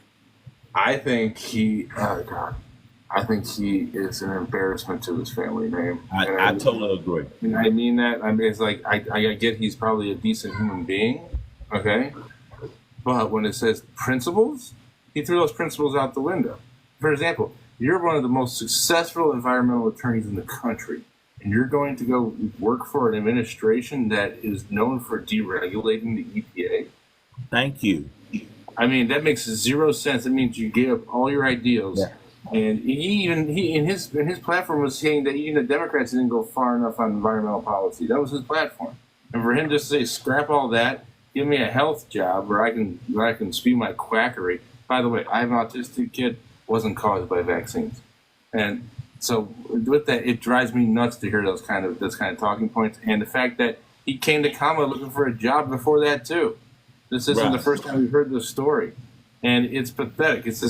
I think he is an embarrassment to his family name. I totally agree. And I mean that. I mean, it's like I get he's probably a decent human being, okay? But when it says principles, he threw those principles out the window. For example, you're one of the most successful environmental attorneys in the country, and you're going to go work for an administration that is known for deregulating the EPA. Thank you. I mean, that makes zero sense. It means you gave up all your ideals. Yeah. And he in his platform was saying that even the Democrats didn't go far enough on environmental policy. That was his platform. And for him to say, scrap all that, give me a health job where I can spew my quackery. By the way, I have an autistic kid, wasn't caused by vaccines. And so with that, it drives me nuts to hear those kind of talking points. And the fact that he came to Kamala looking for a job before that too. This isn't the first time we've heard this story, and it's pathetic. It's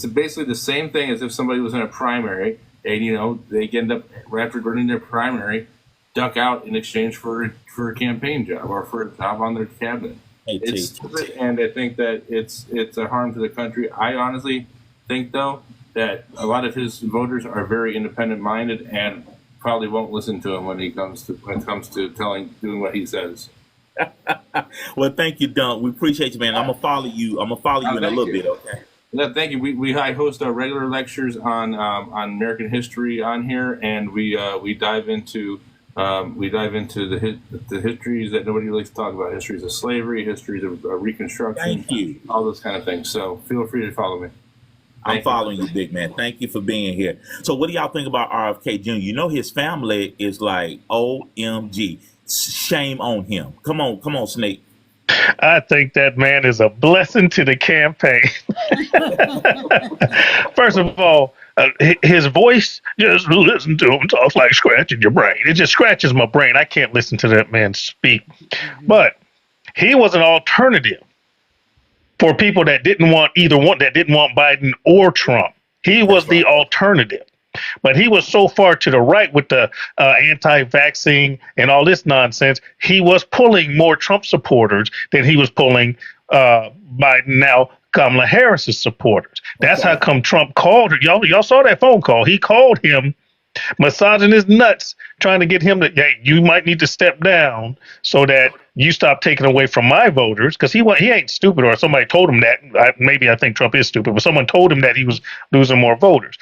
basically the same thing as if somebody was in a primary, and they end up after running their primary, duck out in exchange for a campaign job or for a job on their cabinet. It's stupid, and I think that it's a harm to the country. I honestly think though that a lot of his voters are very independent minded and probably won't listen to him when it comes to doing what he says. Well, thank you, Don. We appreciate you, man. I'm gonna follow you. in a little bit, okay? Yeah, thank you. I host our regular lectures on American history on here, and we dive into the histories that nobody likes to talk about: histories of slavery, histories of Reconstruction, thank you, all those kind of things. So feel free to follow me. I'm following you, big man. Thank you for being here. So, what do y'all think about RFK Jr.? His family is like OMG. Shame on him. Come on, Snake. I think that man is a blessing to the campaign. First of all, his voice, just listen to him talk like scratching your brain. It just scratches my brain. I can't listen to that man speak. But he was an alternative for people that didn't want that didn't want Biden or Trump. He was the alternative. But he was so far to the right with the anti-vaccine and all this nonsense. He was pulling more Trump supporters than he was pulling Biden, now Kamala Harris's supporters. That's how come Trump called her. Y'all saw that phone call. He called him, massaging his nuts, trying to get him to, hey, you might need to step down so that you stop taking away from my voters. Because he ain't stupid, or somebody told him that. Maybe I think Trump is stupid, but someone told him that he was losing more voters.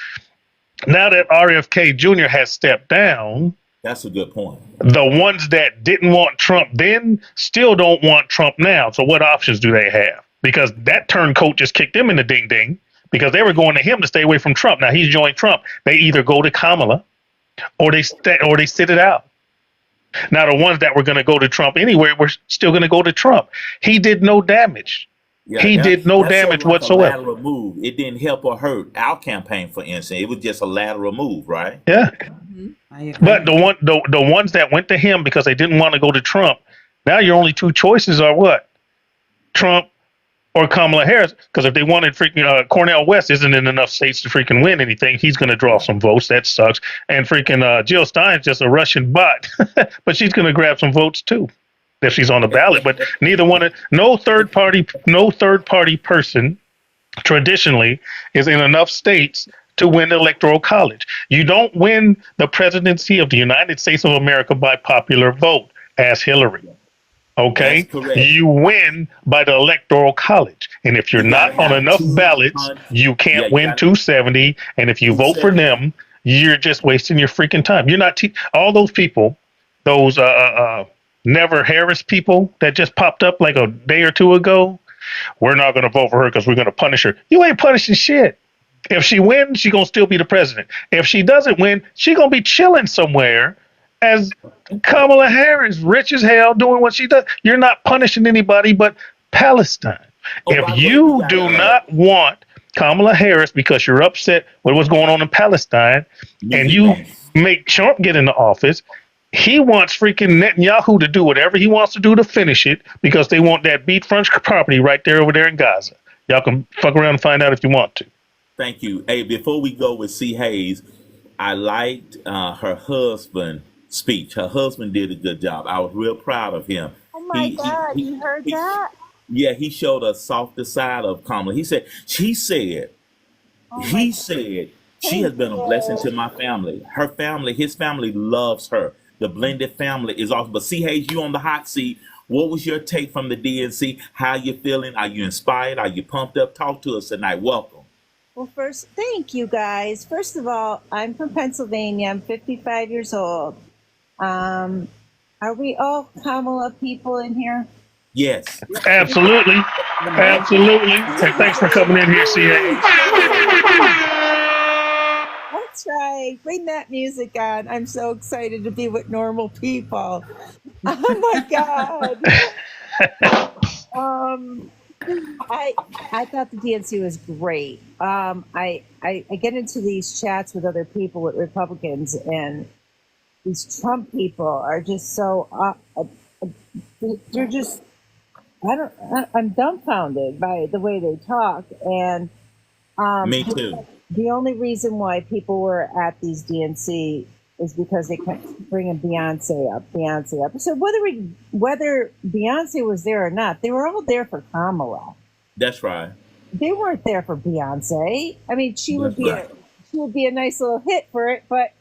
Now that RFK Jr. has stepped down, that's a good point. The ones that didn't want Trump then still don't want Trump now. So what options do they have? Because that turncoat just kicked them in the ding ding, because they were going to him to stay away from Trump. Now he's joined Trump. They either go to Kamala or they sit it out. Now the ones that were going to go to Trump anyway were still going to go to Trump. He did no damage. Yeah, he did no damage whatsoever. A lateral move. It didn't help or hurt our campaign, for instance. It was just a lateral move, right? Yeah. But the ones that went to him because they didn't want to go to Trump, now your only two choices are what? Trump or Kamala Harris. Because if they wanted freaking Cornel West isn't in enough states to freaking win anything, he's going to draw some votes. That sucks. And freaking Jill Stein's just a Russian bot, but she's going to grab some votes too if she's on the ballot. But no third party person traditionally is in enough states to win the electoral college. You don't win the presidency of the United States of America by popular vote, as Hillary. Okay, you win by the electoral college, and if you're not on enough ballots, you can't win 270. And if you vote for them, you're just wasting your freaking time. You're not all those people, those Never Harris people that just popped up like a day or two ago. We're not going to vote for her because we're going to punish her. You ain't punishing shit. If she wins, she's going to still be the president. If she doesn't win, she's going to be chilling somewhere as Kamala Harris, rich as hell, doing what she does. You're not punishing anybody but Palestine. If you do not want Kamala Harris because you're upset with what's going on in Palestine, and you make Trump get into office, he wants freaking Netanyahu to do whatever he wants to do to finish it because they want that beachfront property right there over there in Gaza. Y'all can fuck around and find out if you want to. Thank you. Hey, before we go with C. Hayes, I liked her husband's speech. Her husband did a good job. I was real proud of him. Oh my God, you heard that? Yeah, he showed a softer side of Kamala. He said, she said she has been a blessing to my family. Her family, his family loves her. The blended family is awesome. But C. Hayes, you on the hot seat. What was your take from the DNC? How you feeling? Are you inspired? Are you pumped up? Talk to us tonight. Welcome. Well, first, thank you guys. First of all, I'm from Pennsylvania. I'm 55 years old. Are we all Kamala people in here? Yes. Absolutely. Absolutely. And thanks for coming in here, CA. That's right. Bring that music on. I'm so excited to be with normal people. Oh my God. I thought the DNC was great. I get into these chats with other people, with Republicans, and these Trump people are just so they're just I'm dumbfounded by the way they talk. And me too. The only reason why people were at these DNC is because they kept bringing Beyonce up. So whether Beyonce was there or not, they were all there for Kamala. That's right. They weren't there for Beyonce. I mean, she would be a nice little hit for it, but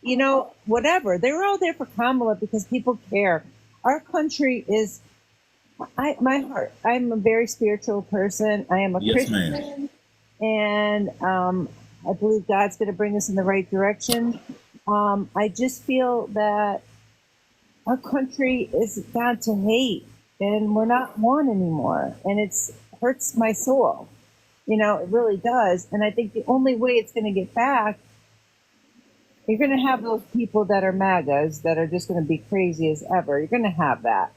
whatever. They were all there for Kamala because people care. Our country is my heart. I'm a very spiritual person. I am a Christian, and I believe God's going to bring us in the right direction. I just feel that our country is gone to hate, and we're not one anymore, and it hurts my soul. It really does. And I think the only way it's going to get back, you're going to have those people that are MAGAs that are just going to be crazy as ever. You're going to have that.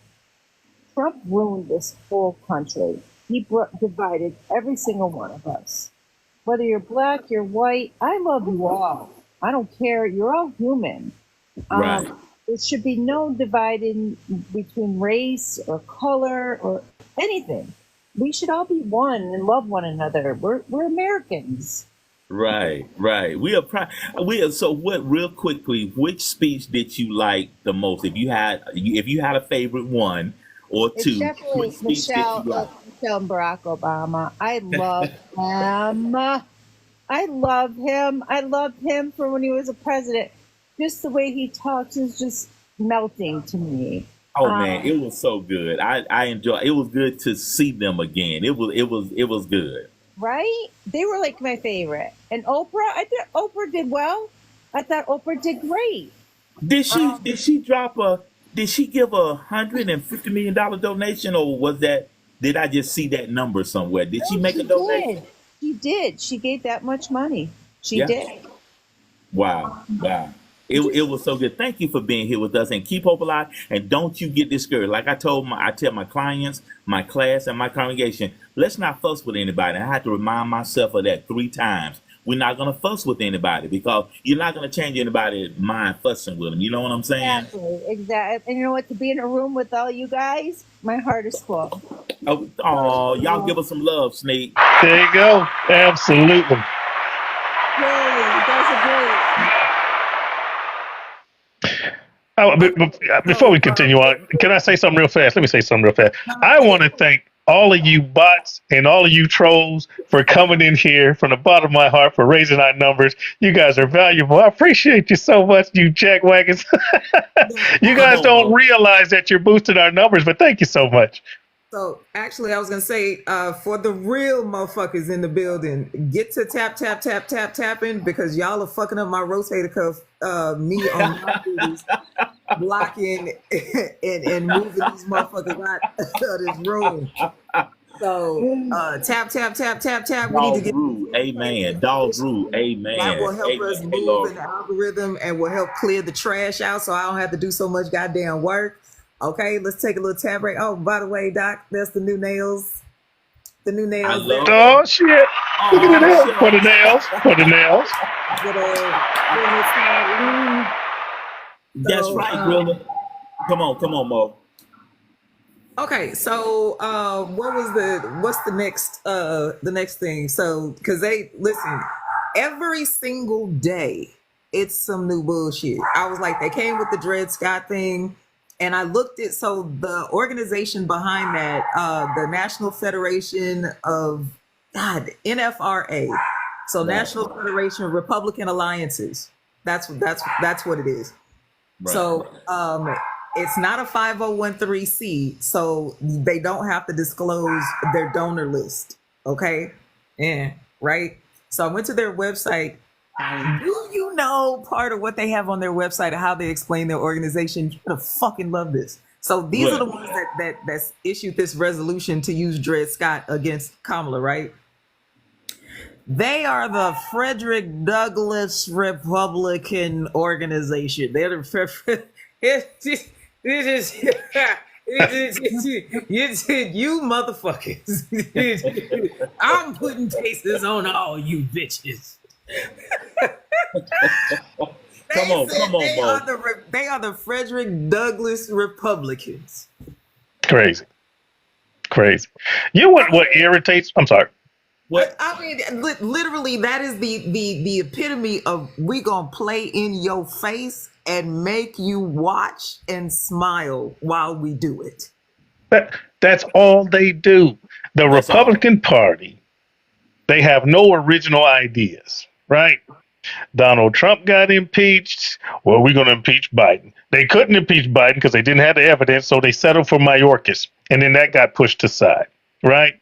Trump ruined this whole country. He divided every single one of us. Whether you're black, you're white, I love you all. I don't care. You're all human. Right. There should be no dividing between race or color or anything. we should all be one and love one another. We're Americans. Right. So what? Real quickly, which speech did you like the most? If you had a favorite one or It's two, definitely which speech did you like? Michelle and Barack Obama. I love him. I love him. I loved him for when he was a president. Just the way he talks is just melting to me. Oh man, it was so good. I enjoy. It was good to see them again. It was good. Right? They were like my favorite. And Oprah, I thought Oprah did well. I thought Oprah did great. Did she give $150 million donation, or was that? Did I just see that number somewhere? Did she No, make a she donation? did. She did. She gave that much money. She Yeah. did. Wow. It was so good. Thank you for being here with us, and keep hope alive. And don't you get discouraged. Like I tell my clients, my class, and my congregation, let's not fuss with anybody. I have to remind myself of that 3 times. We're not gonna fuss with anybody because you're not gonna change anybody's mind fussing with them. You know what I'm saying? Exactly. And you know what? To be in a room with all you guys, my heart is full. Oh, y'all give us some love, Sneak. There you go. Absolutely. Yay, you guys are great. Before we continue on, can I say something real fast? Let me say something real fast. I want to thank all of you bots and all of you trolls for coming in here from the bottom of my heart, for raising our numbers. You guys are valuable. I appreciate you so much, you jackwagons. You guys don't realize that you're boosting our numbers, but thank you so much. So actually, I was gonna say, for the real motherfuckers in the building, get to tapping, because y'all are fucking up my rotator cuff. Me on my duties, blocking and moving these motherfuckers out of this room. So tap. We need to get amen. Dogs rule, amen. that will help us Amen. move in the algorithm and will help clear the trash out, so I don't have to do so much goddamn work. Okay, let's take a little tab break. Oh, by the way, Doc, that's the new nails. The new nails. I love Oh shit! Look at that for the nails. That's right, Grilla. Come on, Mo. Okay, so what's the next thing? So because they listen every single day, it's some new bullshit. I was like, they came with the Dred Scott thing. And I looked at, so the organization behind that, the National Federation of NFRA, so National Federation of Republican Alliances. That's what it is. Right. So it's not a 5013C, so they don't have to disclose their donor list. Okay, yeah, right. So I went to their website. Do you know part of what they have on their website of how they explain their organization? You're gonna fucking love this. So these are the ones that's issued this resolution to use Dred Scott against Kamala, right? They are the Frederick Douglass Republican Organization. They're the you motherfuckers. I'm putting cases on all you bitches. Come on, Mo. They are the Frederick Douglass Republicans. Crazy. You know what irritates? I'm sorry. What? I mean, literally, that is the epitome of we gonna play in your face and make you watch and smile while we do it. That's all they do. The Republican Party, they have no original ideas, right? Donald Trump got impeached. Well, we're going to impeach Biden. They couldn't impeach Biden because they didn't have the evidence, so they settled for Mayorkas. And then that got pushed aside, right?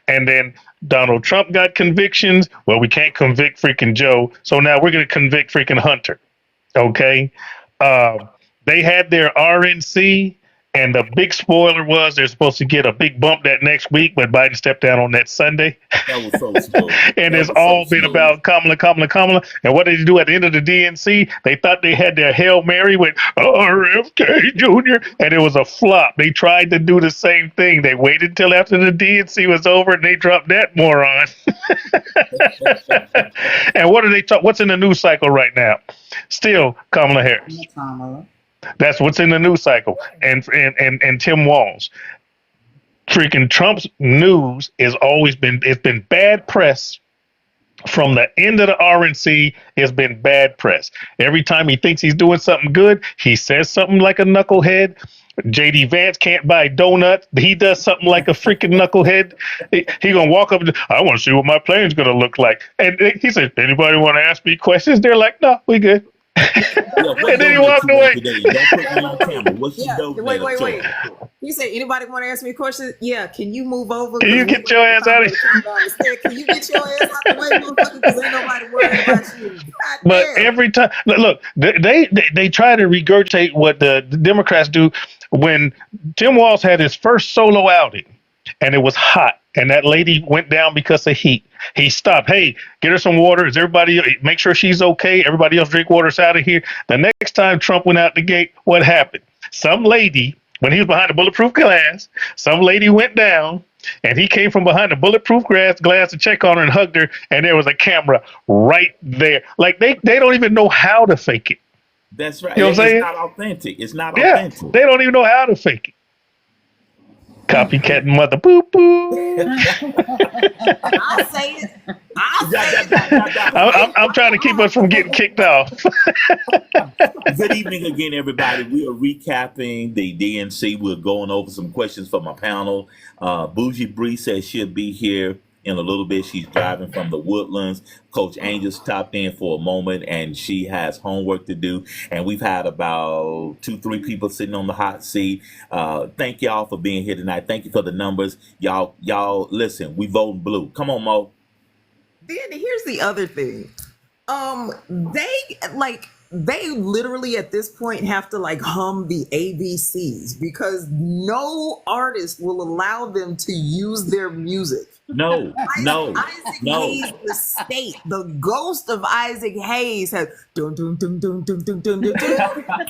And then Donald Trump got convictions. Well, we can't convict freaking Joe, so now we're going to convict freaking Hunter, okay? They had their RNC, and the big spoiler was they're supposed to get a big bump that next week, but Biden stepped down on that Sunday. That was so slow. And it's all been about Kamala. And what did they do at the end of the DNC? They thought they had their Hail Mary with RFK Jr., and it was a flop. They tried to do the same thing. They waited until after the DNC was over, and they dropped that moron. And what are they talk? What's in the news cycle right now? Still Kamala Harris. That's what's in the news cycle, and Tim Walz. freaking Trump's news is always been, it's been bad press from the end of the RNC. It's been bad press. Every time he thinks he's doing something good, he says something like a knucklehead. JD Vance can't buy donuts. He does something like a freaking knucklehead. He gonna walk up and I want to see what my plane's gonna look like. And he said, anybody want to ask me questions? They're like, no, we good. Yeah, And then he walked away. today? Don't put me on camera. What's Yeah, the wait. You say anybody want to ask me a question? Yeah, can you move over? Can you get your ass out of here? Can you get your ass out the way, motherfucker? Because ain't nobody worried about you. God But damn. every time, look, they try to regurgitate what the Democrats do. When Tim Walz had his first solo outing, and it was hot, and that lady went down because of heat, he stopped. Hey, get her some water. Is everybody, make sure she's okay? Everybody else drink water. It's out of here. The next time Trump went out the gate, what happened? Some lady, when he was behind the bulletproof glass, some lady went down, and he came from behind the bulletproof glass to check on her and hugged her, and there was a camera right there. Like they don't even know how to fake it. That's right. You know what I'm saying? It's not authentic. It's not Yeah, authentic. they don't even know how to fake it. Copycat mother, boo boo. I'll say it. I'm trying to keep us from getting kicked off. Good evening again, everybody. We are recapping the DNC. We're going over some questions for my panel. Bougie Bree says she'll be here in a little bit. She's driving from the Woodlands. Coach Angel stopped in for a moment, and she has homework to do. And we've had about 2-3 people sitting on the hot seat. Thank y'all for being here tonight. Thank you for the numbers. Y'all, listen, we voting blue. Come on, Mo. Then here's the other thing. They literally at this point have to like hum the ABCs because no artist will allow them to use their music. No. Isaac Hayes, the state, the ghost of Isaac Hayes has dun dun dun dun dun dun dun dun.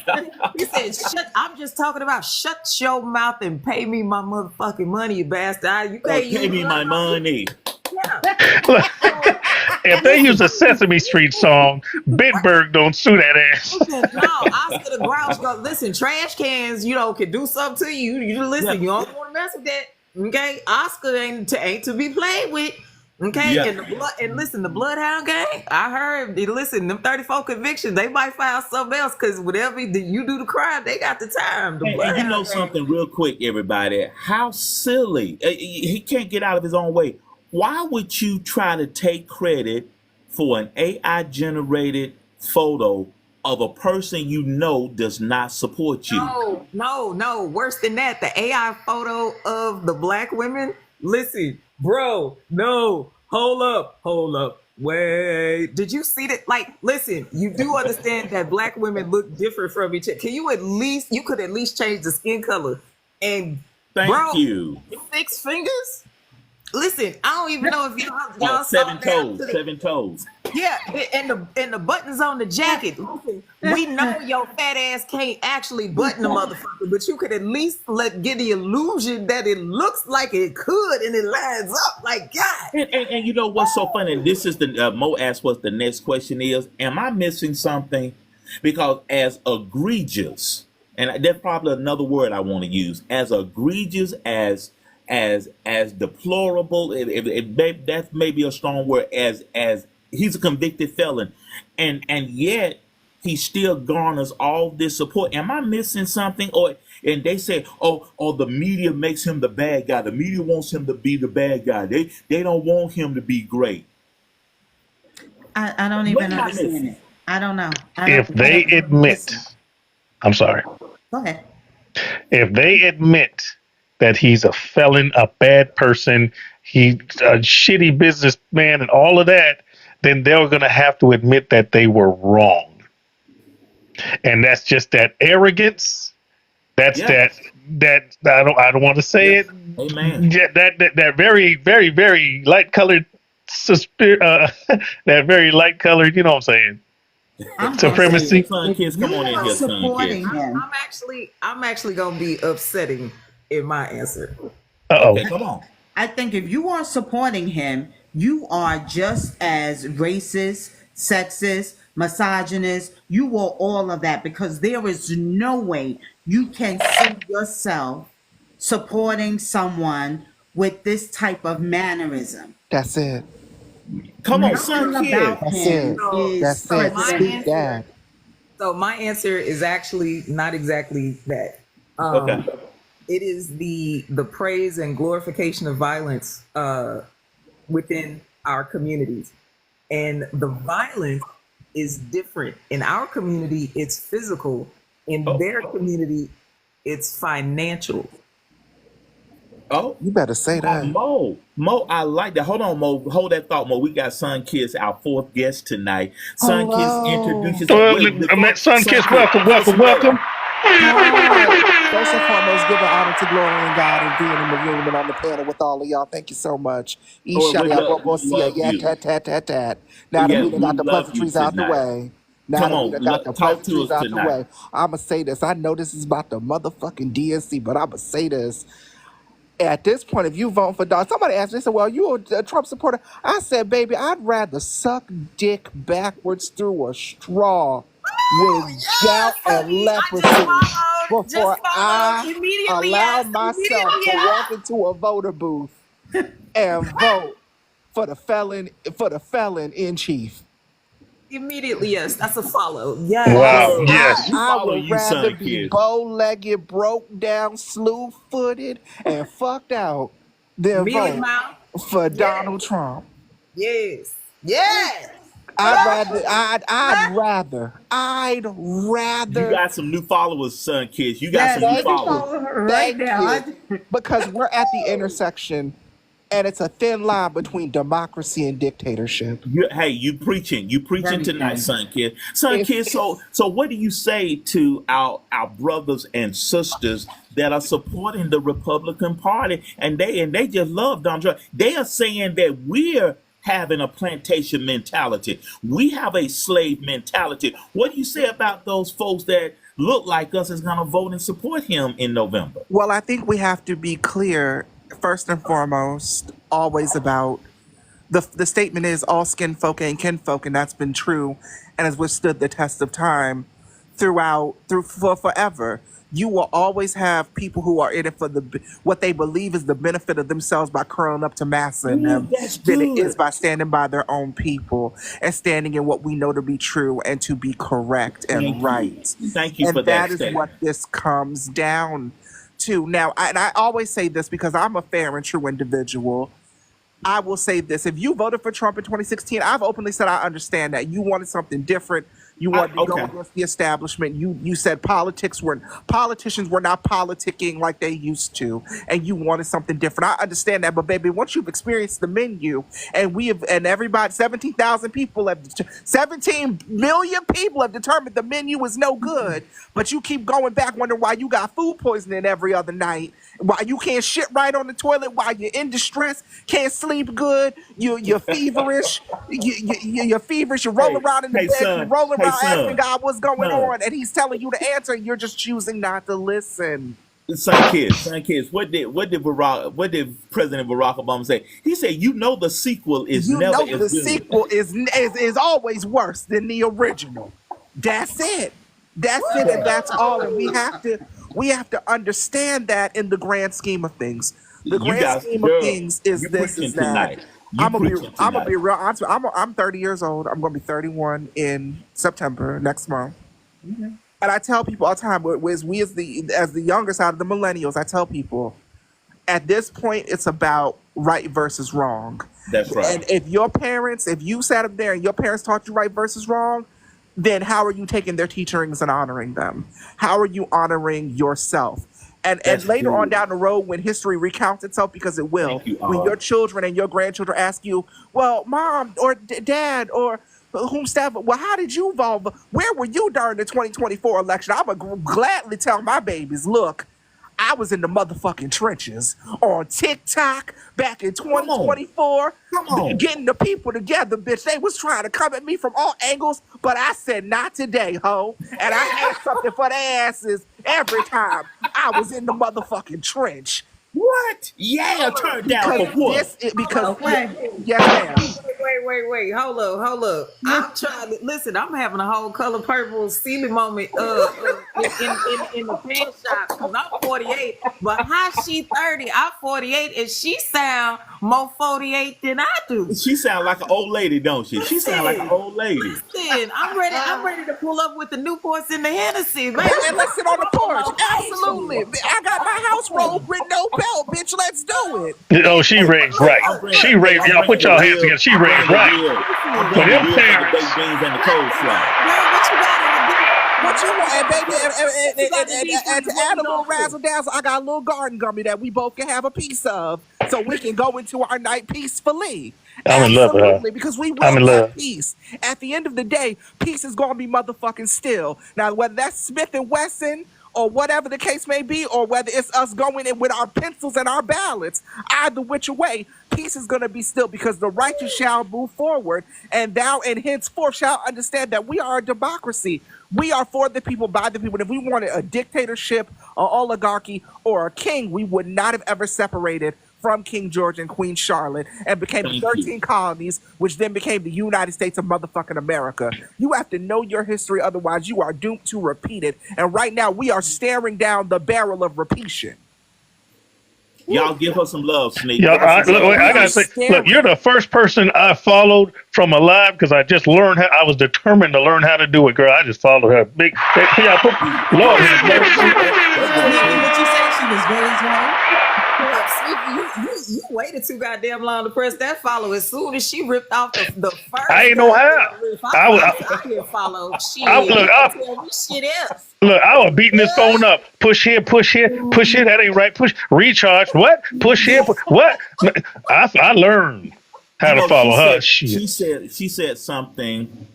Dun. He said, I'm just talking about shut your mouth and pay me my motherfucking money, you bastard. You can't Pay me my money. Yeah. If they use a Sesame Street song, Bitburg don't sue that ass. No, Oscar the Grouch go, listen, trash cans, can do something to you. You listen, you don't want to mess with that. Okay? Oscar ain't to be played with. Okay? Yeah. And listen, the Bloodhound gang, I heard, listen, them 34 convictions, they might file something else because whatever you do the crime, they got the time. And you know something real quick, everybody. How silly. He can't get out of his own way. Why would you try to take credit for an AI-generated photo of a person you know does not support you? No. Worse than that, the AI photo of the black women. Listen, bro, no. Hold up. Wait. Did you see that? Like, listen, you do understand that black women look different from each other. You could at least change the skin color. And Thank you. 6 fingers? Listen, I don't even know if y'all Seven toes. Yeah, and the buttons on the jacket. Listen, we know your fat ass can't actually button the motherfucker, but you could at least get the illusion that it looks like it could and it lines up. Like God. And you know what's so funny? This is the Mo asked what the next question is. Am I missing something? Because as egregious, and that's probably another word I want to use, as egregious as deplorable, that may be a strong word, as he's a convicted felon, and yet he still garners all this support. Am I missing something? And they say, oh, the media makes him the bad guy. The media wants him to be the bad guy. They don't want him to be great. I don't even understand it. I don't know. If they admit, I'm sorry. Go ahead. If they admit that he's a felon, a bad person, he's a shitty businessman and all of that, then they're going to have to admit that they were wrong. And that's just that arrogance. That's that I don't want to say it. Amen. Yeah, that very, very, very light colored that very light colored, you know what I'm saying? Supremacy. Son, kids, come on in here, son, kids. I'm actually gonna be upsetting in my answer. Okay, come on. I think if you are supporting him, you are just as racist, sexist, misogynist. You are all of that because there is no way you can see yourself supporting someone with this type of mannerism. That's it. Come on, Nothing son, kid. about That's him it. is That's it. my President. Speak that. So my answer is actually not exactly that. Okay. It is the praise and glorification of violence within our communities, and the violence is different. In our community, it's physical. In their community, it's financial. Oh, You better say that. Mo, I like that. Hold on, Mo. Hold that thought, Mo. We got Sun Kiss, our fourth guest tonight. Sun Kiss, introduce yourself. Well, Wait, I met Sun Kiss. Kiss, Welcome, welcome, welcome. Hi. First and foremost, giving honor to glory and God and being in the room and on the panel with all of y'all. Thank you so much. Oh, we love Yeah, you. tat. Now that Yeah, we done we got the love you pleasantries out the tonight. way. Now Come that we on, done got the talk to pleasantries us out the tonight. way, I'ma say this. I know this is about the motherfucking DNC, but I'ma say this. At this point, if you vote for Donald, somebody asked me, they said, well, you a Trump supporter. I said, baby, I'd rather suck dick backwards through a straw with gout and leprosy before I Immediately, allow yes. myself to walk into a voter booth and vote for the felon in chief. Immediately, yes. That's a follow. Yes. Wow. Word. Yes. We I follow would you, rather Sun be Kiss. bow-legged, broke down, slew-footed, and fucked out than Mealy vote mouth. for Donald Trump. Yes. Yes. I'd You rather got some new followers, Sun Kiss. You got Yes, some new let me followers. follow her right thank now. you, because we're at the intersection, and it's a thin line between democracy and dictatorship. You preaching Very tonight, good. Sun Kiss. Sun If Kiss. So what do you say to our brothers and sisters that are supporting the Republican Party and they just love Donald Trump? They are saying that we're having a plantation mentality. We have a slave mentality. What do you say about those folks that look like us is going to vote and support him in November? Well, I think we have to be clear, first and foremost, always about the statement is all skin folk and kinfolk, and that's been true and has withstood the test of time for forever. You will always have people who are in it for what they believe is the benefit of themselves by curling up to massa in Ooh, them that's than it good. is by standing by their own people and standing in what we know to be true and to be correct and Thank you. right. Thank you for And that that is statement. what this comes down to. Now, I always say this because I'm a fair and true individual. I will say this. If you voted for Trump in 2016, I've openly said I understand that. You wanted something different. You wanted to go Okay. against the establishment. You said politicians were not politicking like they used to, and you wanted something different. I understand that, but baby, once you've experienced the menu, and everybody, 17 million people have determined the menu is no good, but you keep going back wondering why you got food poisoning every other night, why you can't shit right on the toilet, why you're in distress, can't sleep good, you're feverish, you're feverish, you roll around in the bed, you roll around asking God what's going on, and he's telling you the answer, and you're just choosing not to listen. Sun Kiss. What did President Barack Obama say? He said, "You know the sequel is You never know as the good." sequel is always worse than the original. That's it. That's it, and that's all. And we have to understand that in the grand scheme of things. The You grand guys, scheme girl, of things is you this: preaching is that tonight. You I'm gonna preaching be tonight. real honest. I'm 30 years old. I'm gonna be 31 in September next month. And I tell people all the time, as the younger side of the millennials, I tell people, at this point, it's about right versus wrong. That's right. And if you sat up there and your parents taught you right versus wrong, then how are you taking their teachings and honoring them? How are you honoring yourself? And later on down the road, when history recounts itself, because it will, Thank you, when your children and your grandchildren ask you, well, mom or dad or whomsoever, well, how did you vote? Where were you during the 2024 election? I'm going to gladly tell my babies, look, I was in the motherfucking trenches on TikTok back in 2024, getting the people together, bitch. They was trying to come at me from all angles, but I said, not today, ho. And I had something for their asses every time I was in the motherfucking trench. What? Yeah, turn down for what? Yes, ma'am. Wait. Hold up. I'm trying to listen. I'm having a whole color purple silly moment in the pan shop because I'm 48. But how she 30? I'm 48, and she sound more 48 than I do. She sound like an old lady, don't she? She sound like an old lady. Listen, I'm ready. I'm ready to pull up with the Newports and the Hennessy, man. And let's sit on the porch. Absolutely. I got my house robe with no belt, bitch. Let's do it. Oh, she raised right. She raised. Y'all put y'all hands together. She raised right. I'm But bringing them the real for the parents. baked beans and the coleslaw. What you want, baby? And to add a little razzle dazzle, I got a little garden gummy that we both can have a piece of, so we can go into our night peacefully. I'm in love with her. Absolutely, because we will I'm in have love. peace. At the end of the day, peace is gonna be motherfucking still. Now, whether that's Smith and Wesson or whatever the case may be, or whether it's us going in with our pencils and our ballots, either which way, peace is going to be still, because the righteous shall move forward, and thou and henceforth shall understand that we are a democracy. We are for the people, by the people. If we wanted a dictatorship, an oligarchy, or a king, we would not have ever separated from King George and Queen Charlotte and became the 13 colonies, which then became the United States of motherfucking America. You have to know your history, otherwise you are doomed to repeat it. And right now we are staring down the barrel of repetition. Y'all give her some love, Sneak. Yo, I gotta say, look, you're the first person I followed from alive because I just learned how. I was determined to learn how to do it, girl. I just followed her. Big, yeah, Lord have mercy. What you say? She was raised right. You waited too goddamn long to press that follow. As soon as she ripped off the first, I ain't know how. I didn't follow. Shit, tell me shit else. Look, I was beating this phone up. Push here, push here, push here. That ain't right. Push, recharge. What? Push here. What? I learned how to follow her. She said something.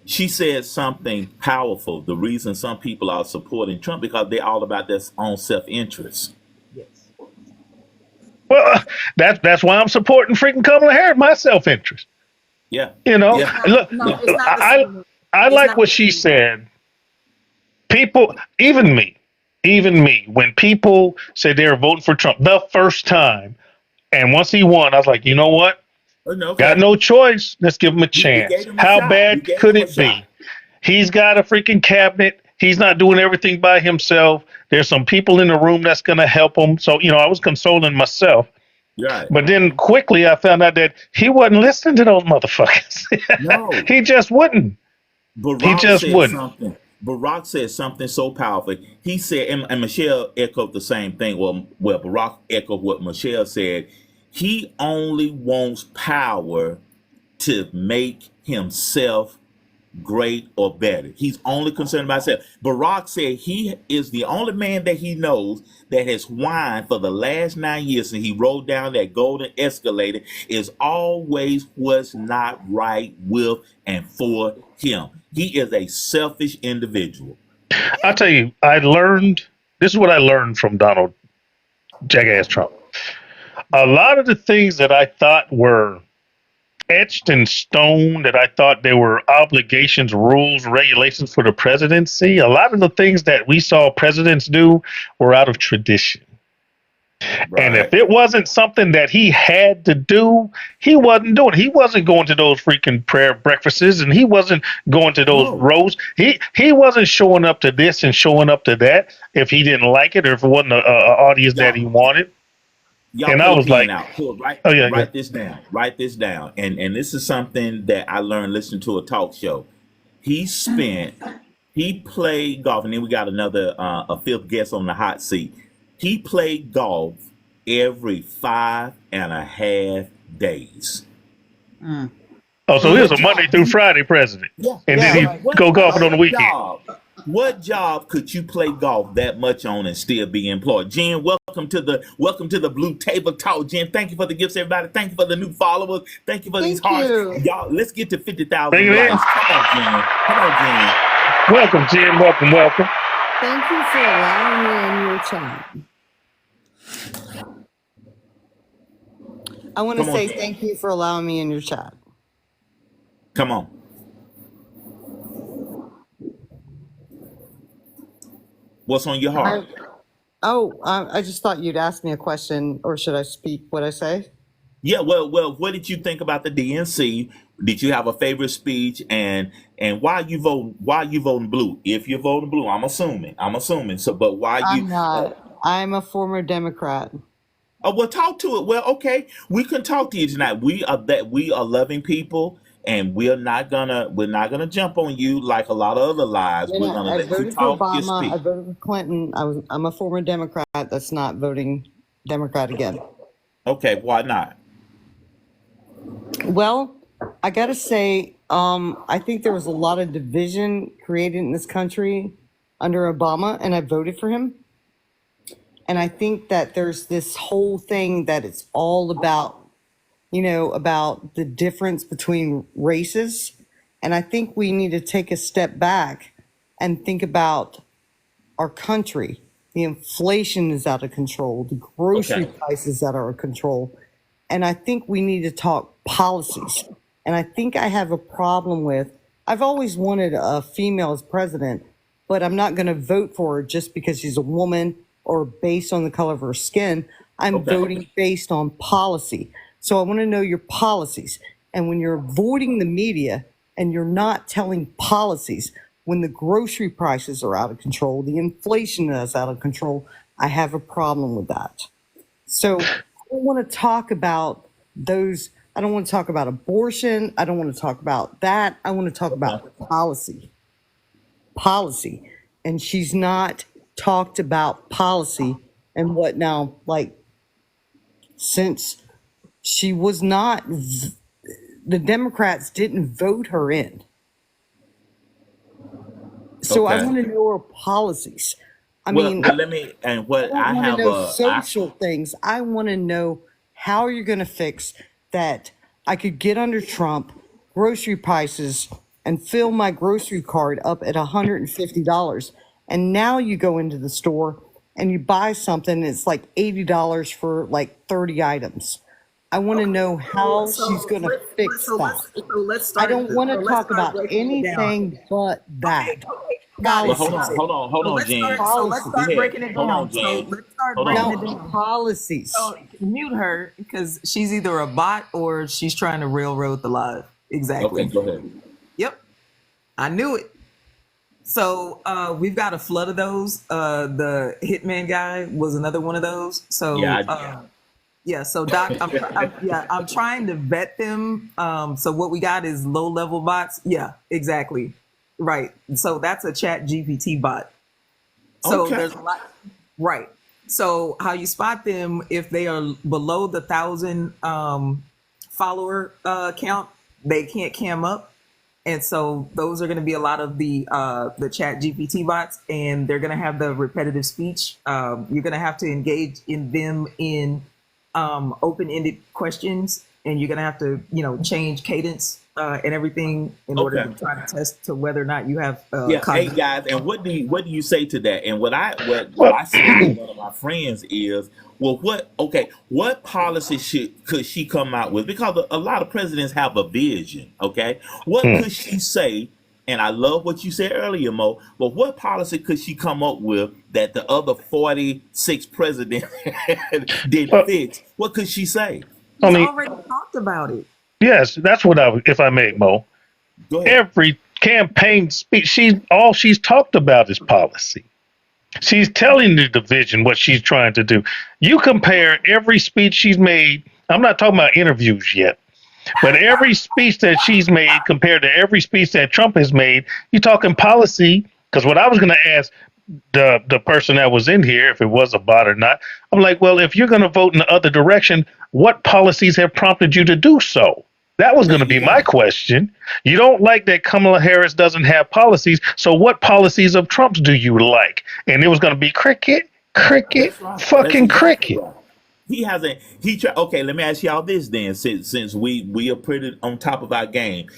She said something powerful. The reason some people are supporting Trump because they're all about their own self-interest. Well, that's why I'm supporting freaking Kamala Harris. My self-interest. Yeah. You know, Yeah. look, I like what she said. People, even me, when people say they're voting for Trump the first time, and once he won, I was like, you know what? Got no choice. Let's give him a chance. How bad could it be? He's got a freaking cabinet. He's not doing everything by himself. There's some people in the room that's going to help him. So, you know, I was consoling myself. Right. But then quickly I found out that he wasn't listening to those motherfuckers. No. He just wouldn't. Barack said something so powerful. He said, and Michelle echoed the same thing. Well, Barack echoed what Michelle said. He only wants power to make himself great or better. He's only concerned about himself. Barack said he is the only man that he knows that has whined for the last 9 years since he rode down that golden escalator is always what's not right with and for him. He is a selfish individual. I'll tell you, this is what I learned from Donald Jackass Trump. A lot of the things that I thought were etched in stone, that I thought there were obligations, rules, regulations for the presidency, a lot of the things that we saw presidents do were out of tradition. Right. And if it wasn't something that he had to do, he wasn't doing it. He wasn't going to those freaking prayer breakfasts, and he wasn't going to those roasts. He wasn't showing up to this and showing up to that if he didn't like it or if it wasn't an audience that he wanted. And I was like, write this down. Write this down. And this is something that I learned listening to a talk show. He played golf, and then we got a fifth guest on the hot seat. He played golf every 5.5 days. Oh, so he was a Monday through Friday president. Yeah. And then he'd go golfing on the weekend. What job could you play golf that much on and still be employed? Jen, welcome to the Blue Table Talk. Jen, thank you for the gifts, everybody. Thank you for the new followers. Thank you for these hearts. Y'all, let's get to 50,000 likes. Come on, Jen. Welcome, Jen. Welcome. Thank you for allowing me in your chat. I want to say thank you for allowing me in your chat. Come on. What's on your heart? Oh, I just thought you'd ask me a question, or should I speak what I say? Yeah, well, what did you think about the DNC? Did you have a favorite speech, and why you vote? Why you voting blue? If you're voting blue, I'm assuming. So, but why you? I'm not. I'm a former Democrat. Oh, well, talk to it. Well, okay, we can talk to you tonight. We are loving people, and we're not gonna jump on you like a lot of other lies. You We're know, gonna I let you voted for talk your Obama. I speech. voted for Clinton. I'm a former Democrat that's not voting Democrat again. Okay, why not? Well, I gotta say, I think there was a lot of division created in this country under Obama, and I voted for him. And I think that there's this whole thing that it's all about, about the difference between races. And I think we need to take a step back and think about our country. The inflation is out of control. The grocery Okay, prices that are out of control. And I think we need to talk policies. And I think I have a problem with, I've always wanted a female as president, but I'm not going to vote for her just because she's a woman or based on the color of her skin. I'm okay, voting based on policy. So I want to know your policies. And when you're avoiding the media and you're not telling policies, when the grocery prices are out of control, the inflation is out of control, I have a problem with that. So I don't want to talk about those. I don't want to talk about abortion. I don't want to talk about that. I want to talk okay. about policy. Policy. And she's not talked about policy and what now, like, since she was not, the Democrats didn't vote her in. So I Okay. want to know her policies. I Well, mean, well, let me. And I what don't I want to have know I social things. I want to know how you're going to fix that. I could get under Trump grocery prices and fill my grocery card up at $150. And now you go into the store and you buy something, it's like $80 for like 30 items. I want to know how she's going to fix that. Let's I start. don't want So to let's talk start about breaking it down. anything but Okay, that. okay, got well, it, hold got on, it. hold on, hold So on, let's Jen. start. So let's Policies. start Yeah, breaking it hold on, down. So Jen. let's start Hold breaking on. it No, down. policies. So mute her because she's either a bot or she's trying to railroad the live. Okay, Exactly. go ahead. Yep, I knew it. So we've got a flood of those. The Hitman guy was another one of those. Yeah, So yeah, so Doc, I'm trying to vet them. So what we got is low level bots. Yeah, exactly. Right. So that's a Chat GPT bot. So okay, there's a lot. Right. So how you spot them if they are below the 1,000 follower count, they can't cam up. And so those are going to be a lot of the Chat GPT bots, and they're going to have the repetitive speech. You're going to have to engage in them in open-ended questions, and you're going to have to change cadence and everything in order okay. to try to test to whether or not you have Yeah, hey cognitive. guys, and what do you say to that? And what Well, I said to one of my friends is, well, what policy could she come out with? Because a lot of presidents have a vision. Okay, what hmm. could she say? And I love what you said earlier, Mo. But what policy could she come up with that the other 46 presidents didn't Well, fix? What could she say? I He's mean, already talked about it. yes, that's what if I may, Mo. Go ahead. Every campaign speech, she's talked about is policy. She's telling the division what she's trying to do. You compare every speech she's made. I'm not talking about interviews yet, but every speech that she's made compared to every speech that Trump has made, you're talking policy. Because what I was going to ask the person that was in here, if it was a bot or not, I'm like, well, if you're going to vote in the other direction, what policies have prompted you to do so? That was There going to you be my go. question. You don't like that Kamala Harris doesn't have policies. So what policies of Trump's do you like? And it was going to be cricket, cricket, That's right. That's fucking exactly cricket. right. He hasn't. Okay, let me ask y'all this then. Since we are pretty on top of our game,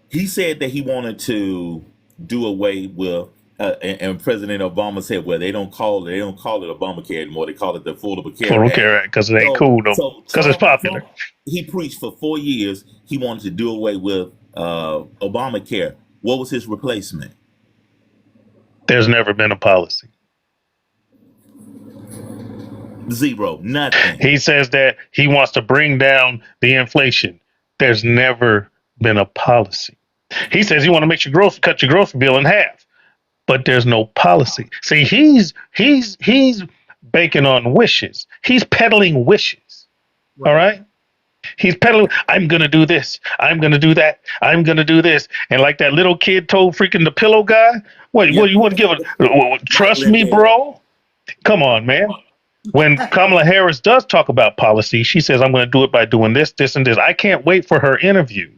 he said that he wanted to do away with. And President Obama said, "Well, they don't call it Obamacare anymore. They call it the Affordable Care Affordable Act." Care Act because it ain't So, cool though. so Because it's popular. Trump, he preached for 4 years. He wanted to do away with Obamacare. What was his replacement? There's never been a policy. Zero. Nothing. He says that he wants to bring down the inflation. There's never been a policy. He says he want to make cut your grocery bill in half, but there's no policy. See, he's banking on wishes. He's peddling wishes. All right. He's peddling. I'm gonna do this. I'm gonna do that. I'm gonna do this. And like that little kid told freaking the pillow guy, what you want to give it? Trust me, bro. Come on, man. When Kamala Harris does talk about policy, she says, I'm going to do it by doing this, this, and this. I can't wait for her interviews.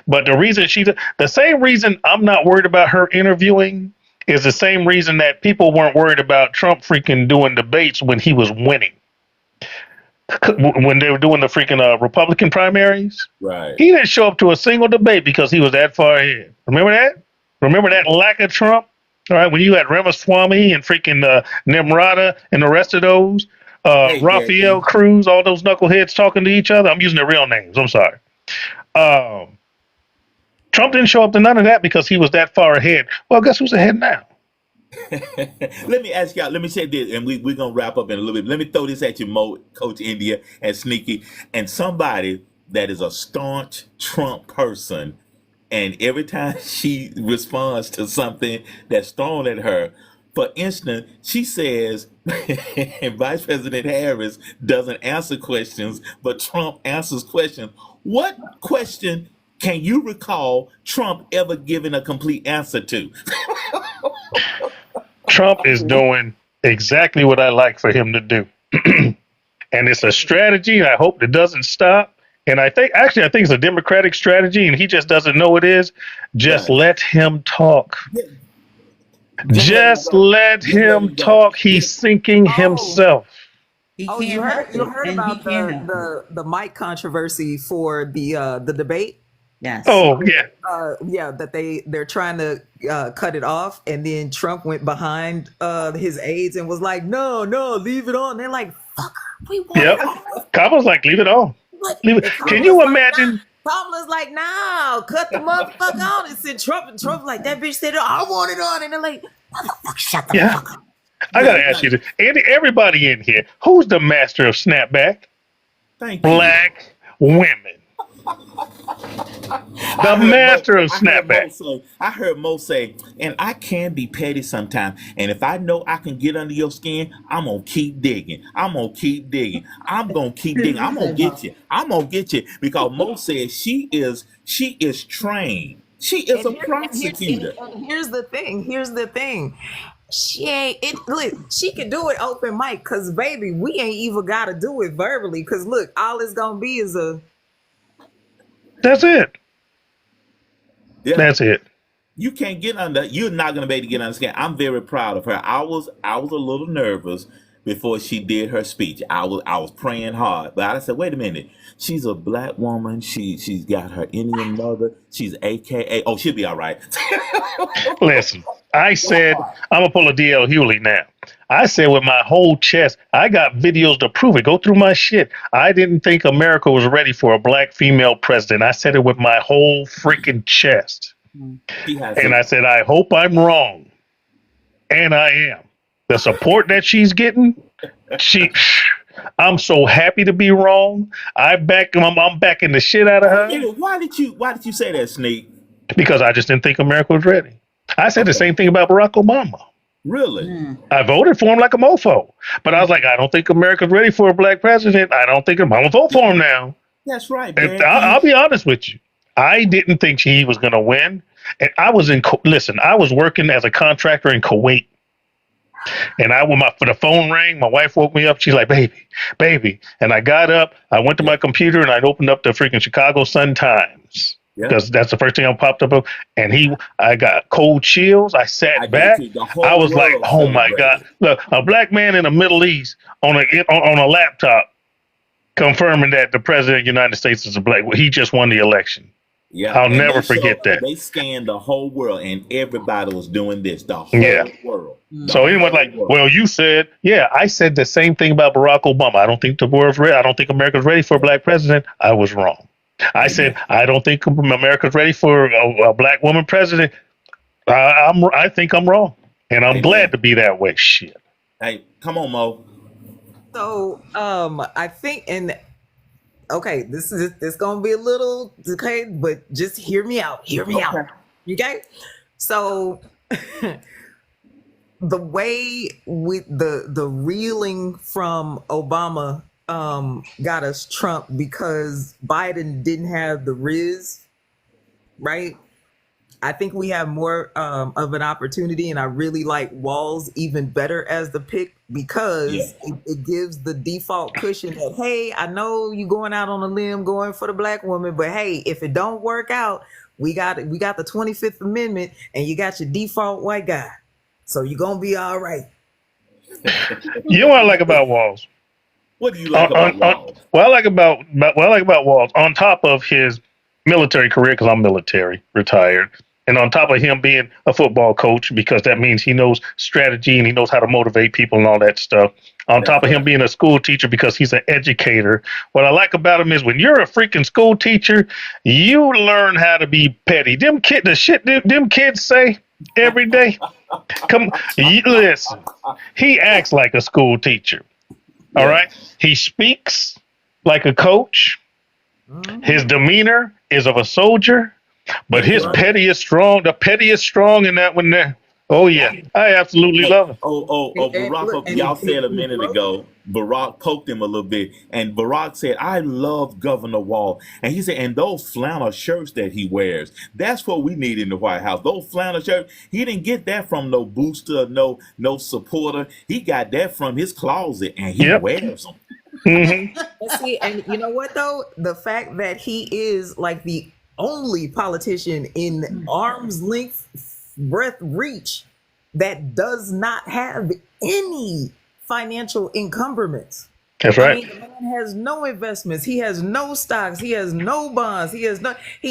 But the same reason I'm not worried about her interviewing is the same reason that people weren't worried about Trump freaking doing debates when he was winning. When they were doing the freaking Republican primaries. Right. He didn't show up to a single debate because he was that far ahead. Remember that? Remember that lack of Trump? All right, when you had Ramaswamy and freaking Nimrata and the rest of those, Rafael Cruz, all those knuckleheads talking to each other. I'm using their real names. I'm sorry. Trump didn't show up to none of that because he was that far ahead. Well, guess who's ahead now? Let me ask y'all, let me say this, and we're going to wrap up in a little bit. Let me throw this at you, Mo, Coach India, and Sneaky, and somebody that is a staunch Trump person. And every time she responds to something that's thrown at her, for instance, she says Vice President Harris doesn't answer questions, but Trump answers questions. What question can you recall Trump ever giving a complete answer to? Trump is doing exactly what I like for him to do. And it's a strategy, and I hope it doesn't stop. And I think it's a Democratic strategy, and he just doesn't know it is. Just let him talk. Just let him talk. He's sinking himself. You heard about the mic controversy for the debate? Yes. Oh yeah. That they're trying to cut it off, and then Trump went behind his aides and was like, "No, leave it on." They're like, "Fucker, we want it off." Kamala's like, "Leave it on." Leave it. Can you imagine? Kamala's like, "No, cut the motherfucker on." And said Trump like, that bitch said, "I want it on," and they're like, "Motherfucker, shut the fuck up." I gotta ask you this, Andy. Everybody in here, who's the master of snapback? Thank you. Black women. The master of snapback. I heard Mo say, and I can be petty sometimes. And if I know I can get under your skin, I'm going to keep digging. I'm going to keep digging. I'm going to keep digging. I'm going to get you. I'm going to get you. Because Mo says she is trained. She is a prosecutor. And here's the thing. She ain't it. Look, she can do it open mic because, baby, we ain't even got to do it verbally. Because, look, all it's going to be is a... That's it. Yeah. That's it. You can't get under. You're not going to be able to get under skin. I'm very proud of her. I was a little nervous before she did her speech. I was praying hard, but I said, wait a minute. She's a black woman. She's got her Indian mother. She's AKA. Oh, she'll be all right. Listen, I said I'm gonna pull a DL Hewley now. I said with my whole chest, I got videos to prove it. Go through my shit. I didn't think America was ready for a black female president. I said it with my whole freaking chest. And I said, I hope I'm wrong. And I am. The support that she's getting, I'm so happy to be wrong. I'm backing the shit out of her. Why did you say that, Sneak? Because I just didn't think America was ready. I said the same thing about Barack Obama. Really? I voted for him like a mofo. But I was like, I don't think America's ready for a black president. I don't think I'm going to vote for him now. That's right, man. I'll be honest with you. I didn't think he was going to win. And I was I was working as a contractor in Kuwait. And when the phone rang, my wife woke me up. She's like, baby. And I got up, I went to my computer and I opened up the freaking Chicago Sun-Times. Because that's the first thing that popped up. And I got cold chills. I sat back. I was like, oh my God. Look, a black man in the Middle East on a laptop confirming that the president of the United States is a black. He just won the election. Yeah, I'll never forget that. They scanned the whole world and everybody was doing this. The whole world. So anyone's like, well, you said, I said the same thing about Barack Obama. I don't think the world's ready. I don't think America's ready for a black president. I was wrong. I said, I don't think America's ready for a black woman president. I think I'm wrong. And I'm glad to be that way. Shit. Hey, come on, Mo. So I think, and okay, this gonna be a little okay, but just hear me out. Hear me out. Okay. So the way with the reeling from Obama got us Trump because Biden didn't have the Riz, right? I think we have more of an opportunity, and I really like Walls even better as the pick because it gives the default cushion that, hey, I know you going out on a limb going for the black woman, but hey, if it don't work out, we got the 25th Amendment, and you got your default white guy, so you're gonna be all right. You know what I like about Walls? What do you like about Walls? What I like about Walls, on top of his military career, because I'm military retired, and on top of him being a football coach, because that means he knows strategy and he knows how to motivate people and all that stuff. On top of him being a school teacher, because he's an educator. What I like about him is when you're a freaking school teacher, you learn how to be petty. Them kids say every day. Listen, he acts like a school teacher. All right. He speaks like a coach. His demeanor is of a soldier, but his petty is strong. The petty is strong in that one there. Oh yeah, I absolutely love it. Barack, y'all said a minute ago, Barack poked him a little bit, and Barack said, I love Governor Wall. And he said, and those flannel shirts that he wears, that's what we need in the White House. Those flannel shirts, he didn't get that from no booster, no supporter. He got that from his closet, and he wears them. See, and you know what though? The fact that he is like the only politician in arm's length breath reach that does not have any financial encumbrance. That's right. I mean, the man has no investments. He has no stocks. He has no bonds. He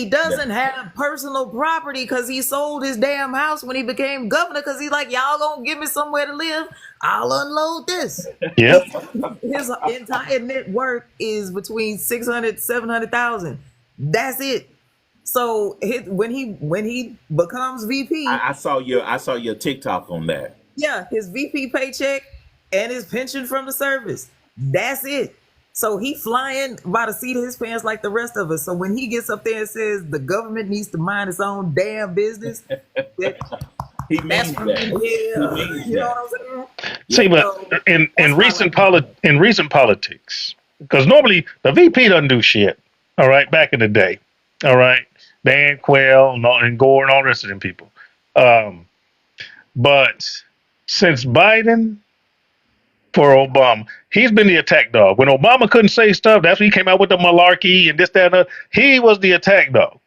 doesn't have personal property because he sold his damn house when he became governor because he's like, y'all gonna give me somewhere to live, I'll unload this. Yep. His entire net worth is between 600,000-700,000. That's it. So when he becomes VP, I saw your TikTok on that. Yeah, his VP paycheck and his pension from the service. That's it. So he flying by the seat of his pants like the rest of us. So when he gets up there and says the government needs to mind its own damn business, he means that. You know what I'm saying? See, but in recent politics, because normally the VP doesn't do shit. All right, back in the day. All right, Dan Quayle and Gore and all the rest of them people. But since Biden for Obama, he's been the attack dog. When Obama couldn't say stuff, that's when he came out with the malarkey and this, that, and that. He was the attack dog.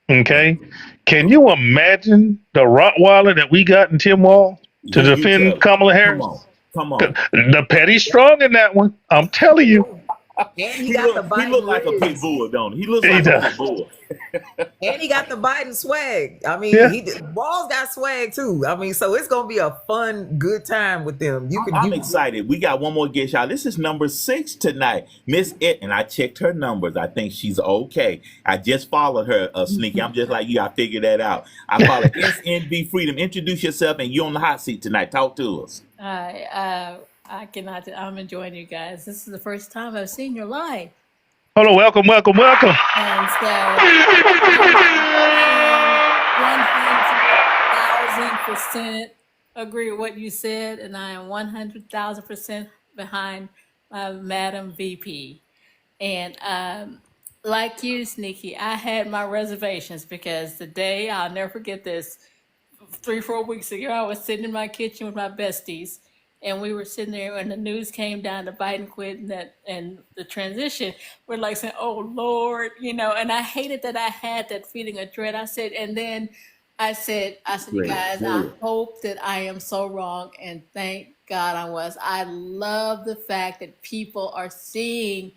Okay? Can you imagine the Rottweiler that we got in Tim Wall to defend Kamala Harris? Come on. The petty's strong in that one. I'm telling you. And he look like a pit bull, don't he? He looks like a pit bull. And he got the Biden swag. I mean, Walls got swag too. I mean, so it's gonna be a fun, good time with them. I'm excited. We got one more guest, y'all. This is number 6 tonight, Miss It, and I checked her numbers. I think she's okay. I just followed her, Sneaky. I'm just like you. I figured that out. I followed SNB Freedom. Introduce yourself, and you're on the hot seat tonight. Talk to us. I cannot. I'm enjoying you guys. This is the first time I've seen your live. Hello, welcome. And so, 100,000% agree with what you said, and I am 100,000% behind Madam VP. And like you, Sneaky, I had my reservations because the day, I'll never forget this, 3-4 weeks ago, I was sitting in my kitchen with my besties. And we were sitting there when the news came down to Biden quit and the transition. We're like saying, oh, Lord, and I hated that I had that feeling of dread. I said, you guys, I hope that I am so wrong. And thank God I was. I love the fact that people are seeing,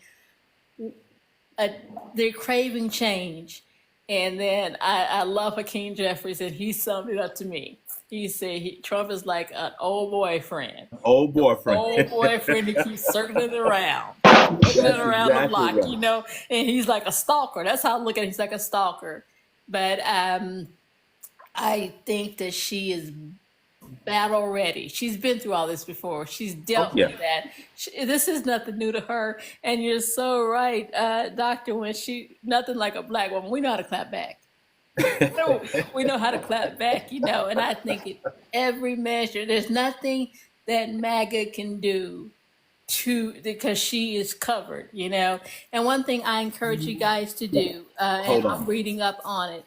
they're craving change. And then I love Hakeem Jeffries, and he summed it up to me. He said Trump is like an old boyfriend. Old boyfriend who keeps circling around the block, right. And he's like a stalker. That's how I look at it. He's like a stalker. But I think that she is battle ready. She's been through all this before. She's dealt Yeah. with that. This is nothing new to her. And you're so right, Doctor, when nothing like a black woman. We know how to clap back. We know how to clap back, and I think every measure, there's nothing that MAGA can do because she is covered, And one thing I encourage you guys to do, and I'm reading up on it,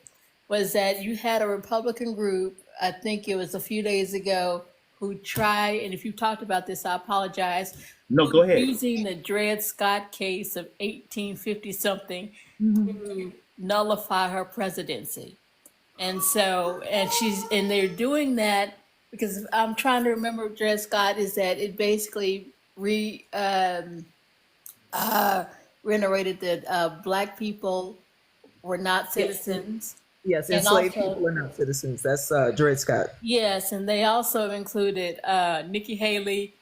was that you had a Republican group, I think it was a few days ago, who tried, and if you talked about this, I apologize. No, go ahead. Using the Dred Scott case of 1850 something to nullify her presidency. And so, and they're doing that because I'm trying to remember Dred Scott, is that it basically reiterated that black people were not citizens. Yes, And enslaved also- people are not citizens. That's Dred Scott. Yes, and they also included Nikki Haley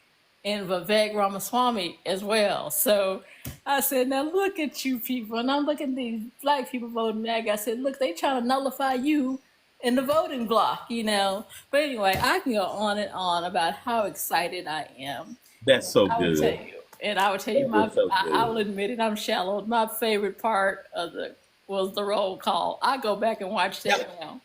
and Vivek Ramaswamy as well. So I said, now look at you people. And I'm looking at these black people voting MAGA. I said, look, they trying to nullify you in the voting block, But anyway, I can go on and on about how excited I am. That's so I would tell good. you, and I would tell you, That is so I good. will admit it, I'm shallow. My favorite part was the roll call. I go back and watch that now.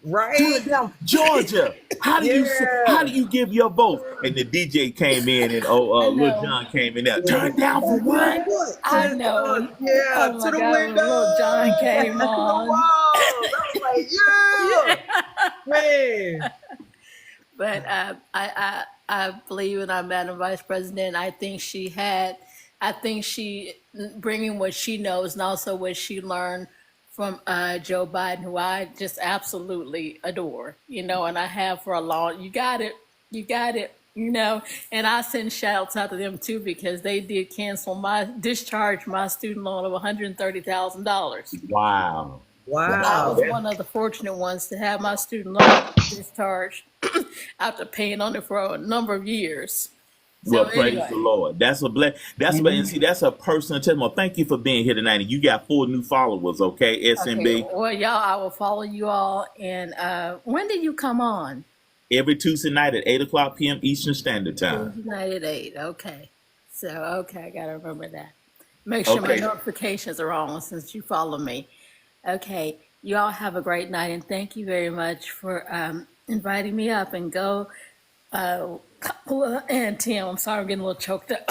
Right? Georgia, how do Yeah. you give your vote? And the DJ came in, and Lil John came in there. Turn down for what? I know. Yeah, Oh my to the God, when window. Lil John came To the on. walls. I was like, yeah, man. But I believe in our Madam Vice President. I think she bringing what she knows and also what she learned from Joe Biden, who I just absolutely adore, and I have for a long. You got it, and I send shouts out to them too, because they did discharge my student loan of $130,000. Wow. I Wow. was one of the fortunate ones to have my student loan discharged after paying on it for a number of years. Well, So praise anyway. the Lord. That's a bless. And see, that's a personal testimony. Thank you for being here tonight. And you got 4 new followers, okay? SMB. Okay, well, y'all, I will follow you all. And when did you come on? Every Tuesday night at 8:00 p.m. Eastern Standard Time. Tuesday night at 8. Okay. So, I got to remember that. Make sure my Okay. notifications are on since you follow me. Okay. You all have a great night. And thank you very much for inviting me up. And go, and Tim, I'm sorry, I'm getting a little choked up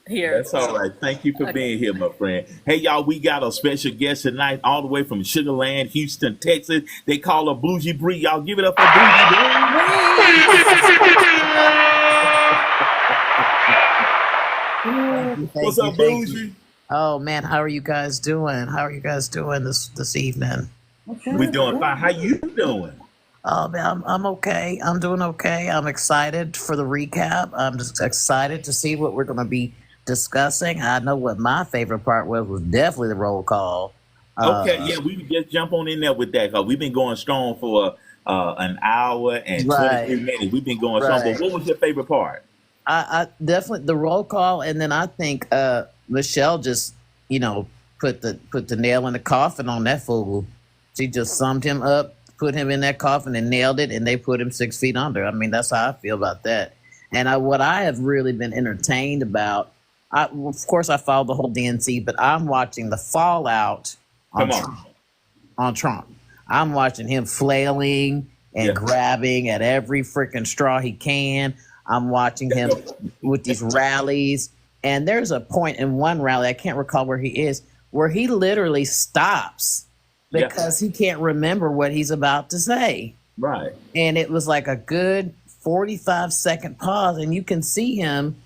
here. That's all right. Thank you for being here, my friend. Hey, y'all, we got a special guest tonight, all the way from Sugar Land, Houston, Texas. They call her Bougie Bree. Y'all give it up for Bougie Bree. What's up, Bougie? Oh man, how are you guys doing? How are you guys doing this evening? We doing fine. How you doing? Oh man, I'm okay. I'm doing okay. I'm excited for the recap. I'm just excited to see what we're going to be discussing. I know what my favorite part was definitely the roll call. Okay, yeah, we can just jump on in there with that, because we've been going strong for an hour and 23 minutes. We've been going strong. But what was your favorite part? I definitely the roll call, and then I think Michelle just put the nail in the coffin on that fool. She just summed him up, put him in that coffin, and nailed it, and they put him 6 feet under. I mean, that's how I feel about that. And what I have really been entertained about, of course, I followed the whole DNC, but I'm watching the fallout on Trump. I'm watching him flailing and grabbing at every freaking straw he can. I'm watching him with these rallies. And there's a point in one rally, I can't recall where he is, where he literally stops because he can't remember what he's about to say. Right. And it was like a good 45-second pause. And you can see him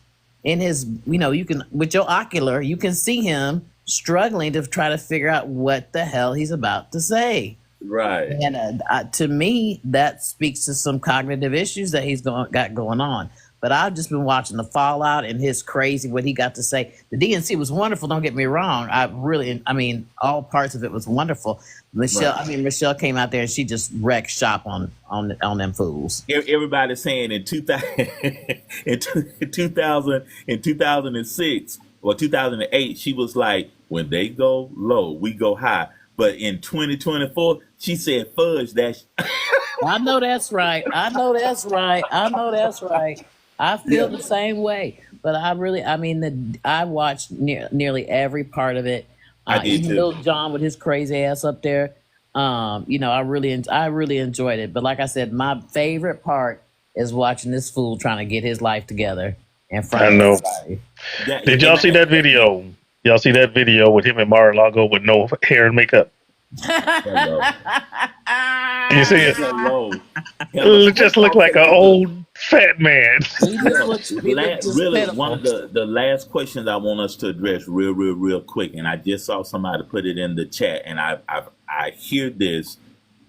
in his, you can, with your ocular, you can see him struggling to try to figure out what the hell he's about to say. Right. And to me, that speaks to some cognitive issues that he's got going on. But I've just been watching the fallout and his crazy, what he got to say. The DNC was wonderful, don't get me wrong. All parts of it was wonderful. Michelle came out there and she just wrecked shop on them fools. Everybody's saying in 2006 or 2008, she was like, when they go low, we go high. But in 2024, she said, fudge that. I know that's right. I know that's right. I know that's right. I feel the same way. But I mean, I watched nearly every part of it. I did Even too. Lil Jon with his crazy ass up there. I really enjoyed it. But like I said, my favorite part is watching this fool trying to get his life together in front I of know. everybody. Did y'all see that video? Y'all see that video with him and Mar-a-Lago with no hair and makeup? Hello. You see it? Hello. It just looked like an old fat man. He just Really, pitiful. one of the last questions I want us to address real quick, and I just saw somebody put it in the chat, and I hear this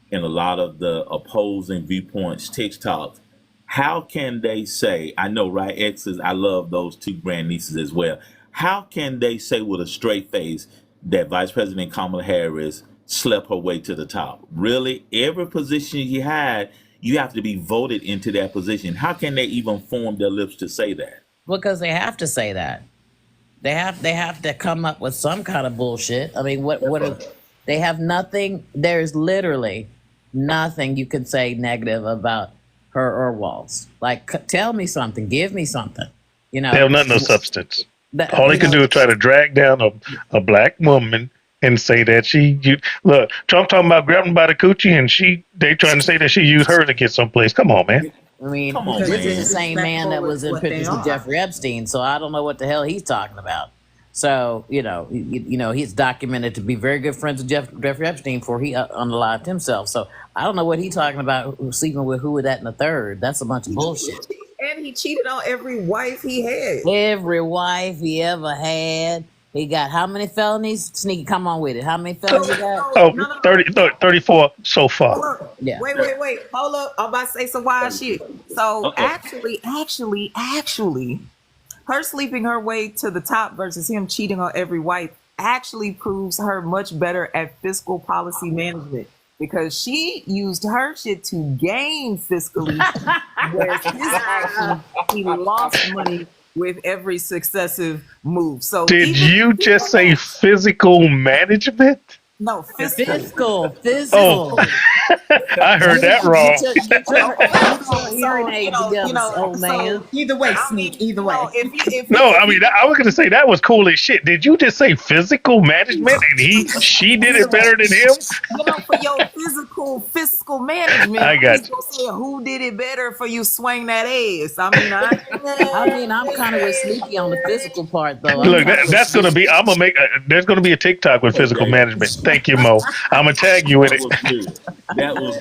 in a lot of the opposing viewpoints, TikToks. How can they say, I know, right, exes, I love those two grandnieces as well. How can they say with a straight face that Vice President Kamala Harris slept her way to the top? Really, every position you had, you have to be voted into that position. How can they even form their lips to say that? Because they have to say that. They have to come up with some kind of bullshit. I mean, they have nothing. There's literally nothing you can say negative about her or Waltz. Like, tell me something, give me something. They have nothing of substance. All they you can know, do is try to drag down a black woman and say that look, Trump talking about grabbing by the coochie, and they trying to say that she used her to get someplace. Come on, man. I mean, Come on, this man. is the same man that was in pictures with Jeffrey Epstein, so I don't know what the hell he's talking about. So, he's documented to be very good friends with Jeffrey Epstein before he unalived himself. So I don't know what he's talking about, sleeping with who, that, and the third. That's a bunch of bullshit. And he cheated on every wife he had. Every wife he ever had. He got how many felonies? Sneaky, come on with it. How many felonies he got? Oh, 34 so far. Yeah. Wait. Hold up. I'm about to say some wild shit. So actually, her sleeping her way to the top versus him cheating on every wife actually proves her much better at fiscal policy management, because she used her shit to gain fiscally, whereas his action, he lost money with every successive move. So Did you just say physical management? No, fiscal. Oh, I heard that wrong. Get your hearing aids together, old man. Either way, Sneak. Either way. No, I mean, I was going to say that was cool as shit. Did you just say physical management and she did it better than him? For your fiscal management, I got you. Say, who did it better for you swing that ass? I mean, I'm kind of with Sneaky on the physical part, though. Look, that's going to be, there's going to be a TikTok with physical management. Thank you, Mo. I'm going to tag you in it. That was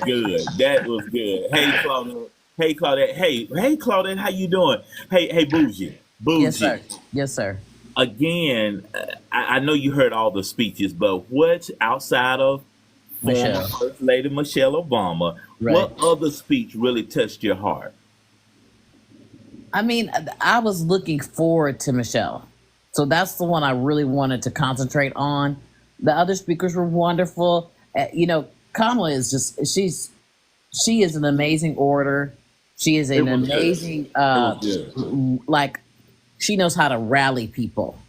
good. Hey, Claudette. Hey, Claudette, how you doing? Hey, Bougie. Yes, sir. Again, I know you heard all the speeches, but what's outside of former First Lady Michelle Obama, what other speech really touched your heart? I mean, I was looking forward to Michelle. So that's the one I really wanted to concentrate on. The other speakers were wonderful. Kamala is she is an amazing orator. She is an amazing, she knows how to rally people.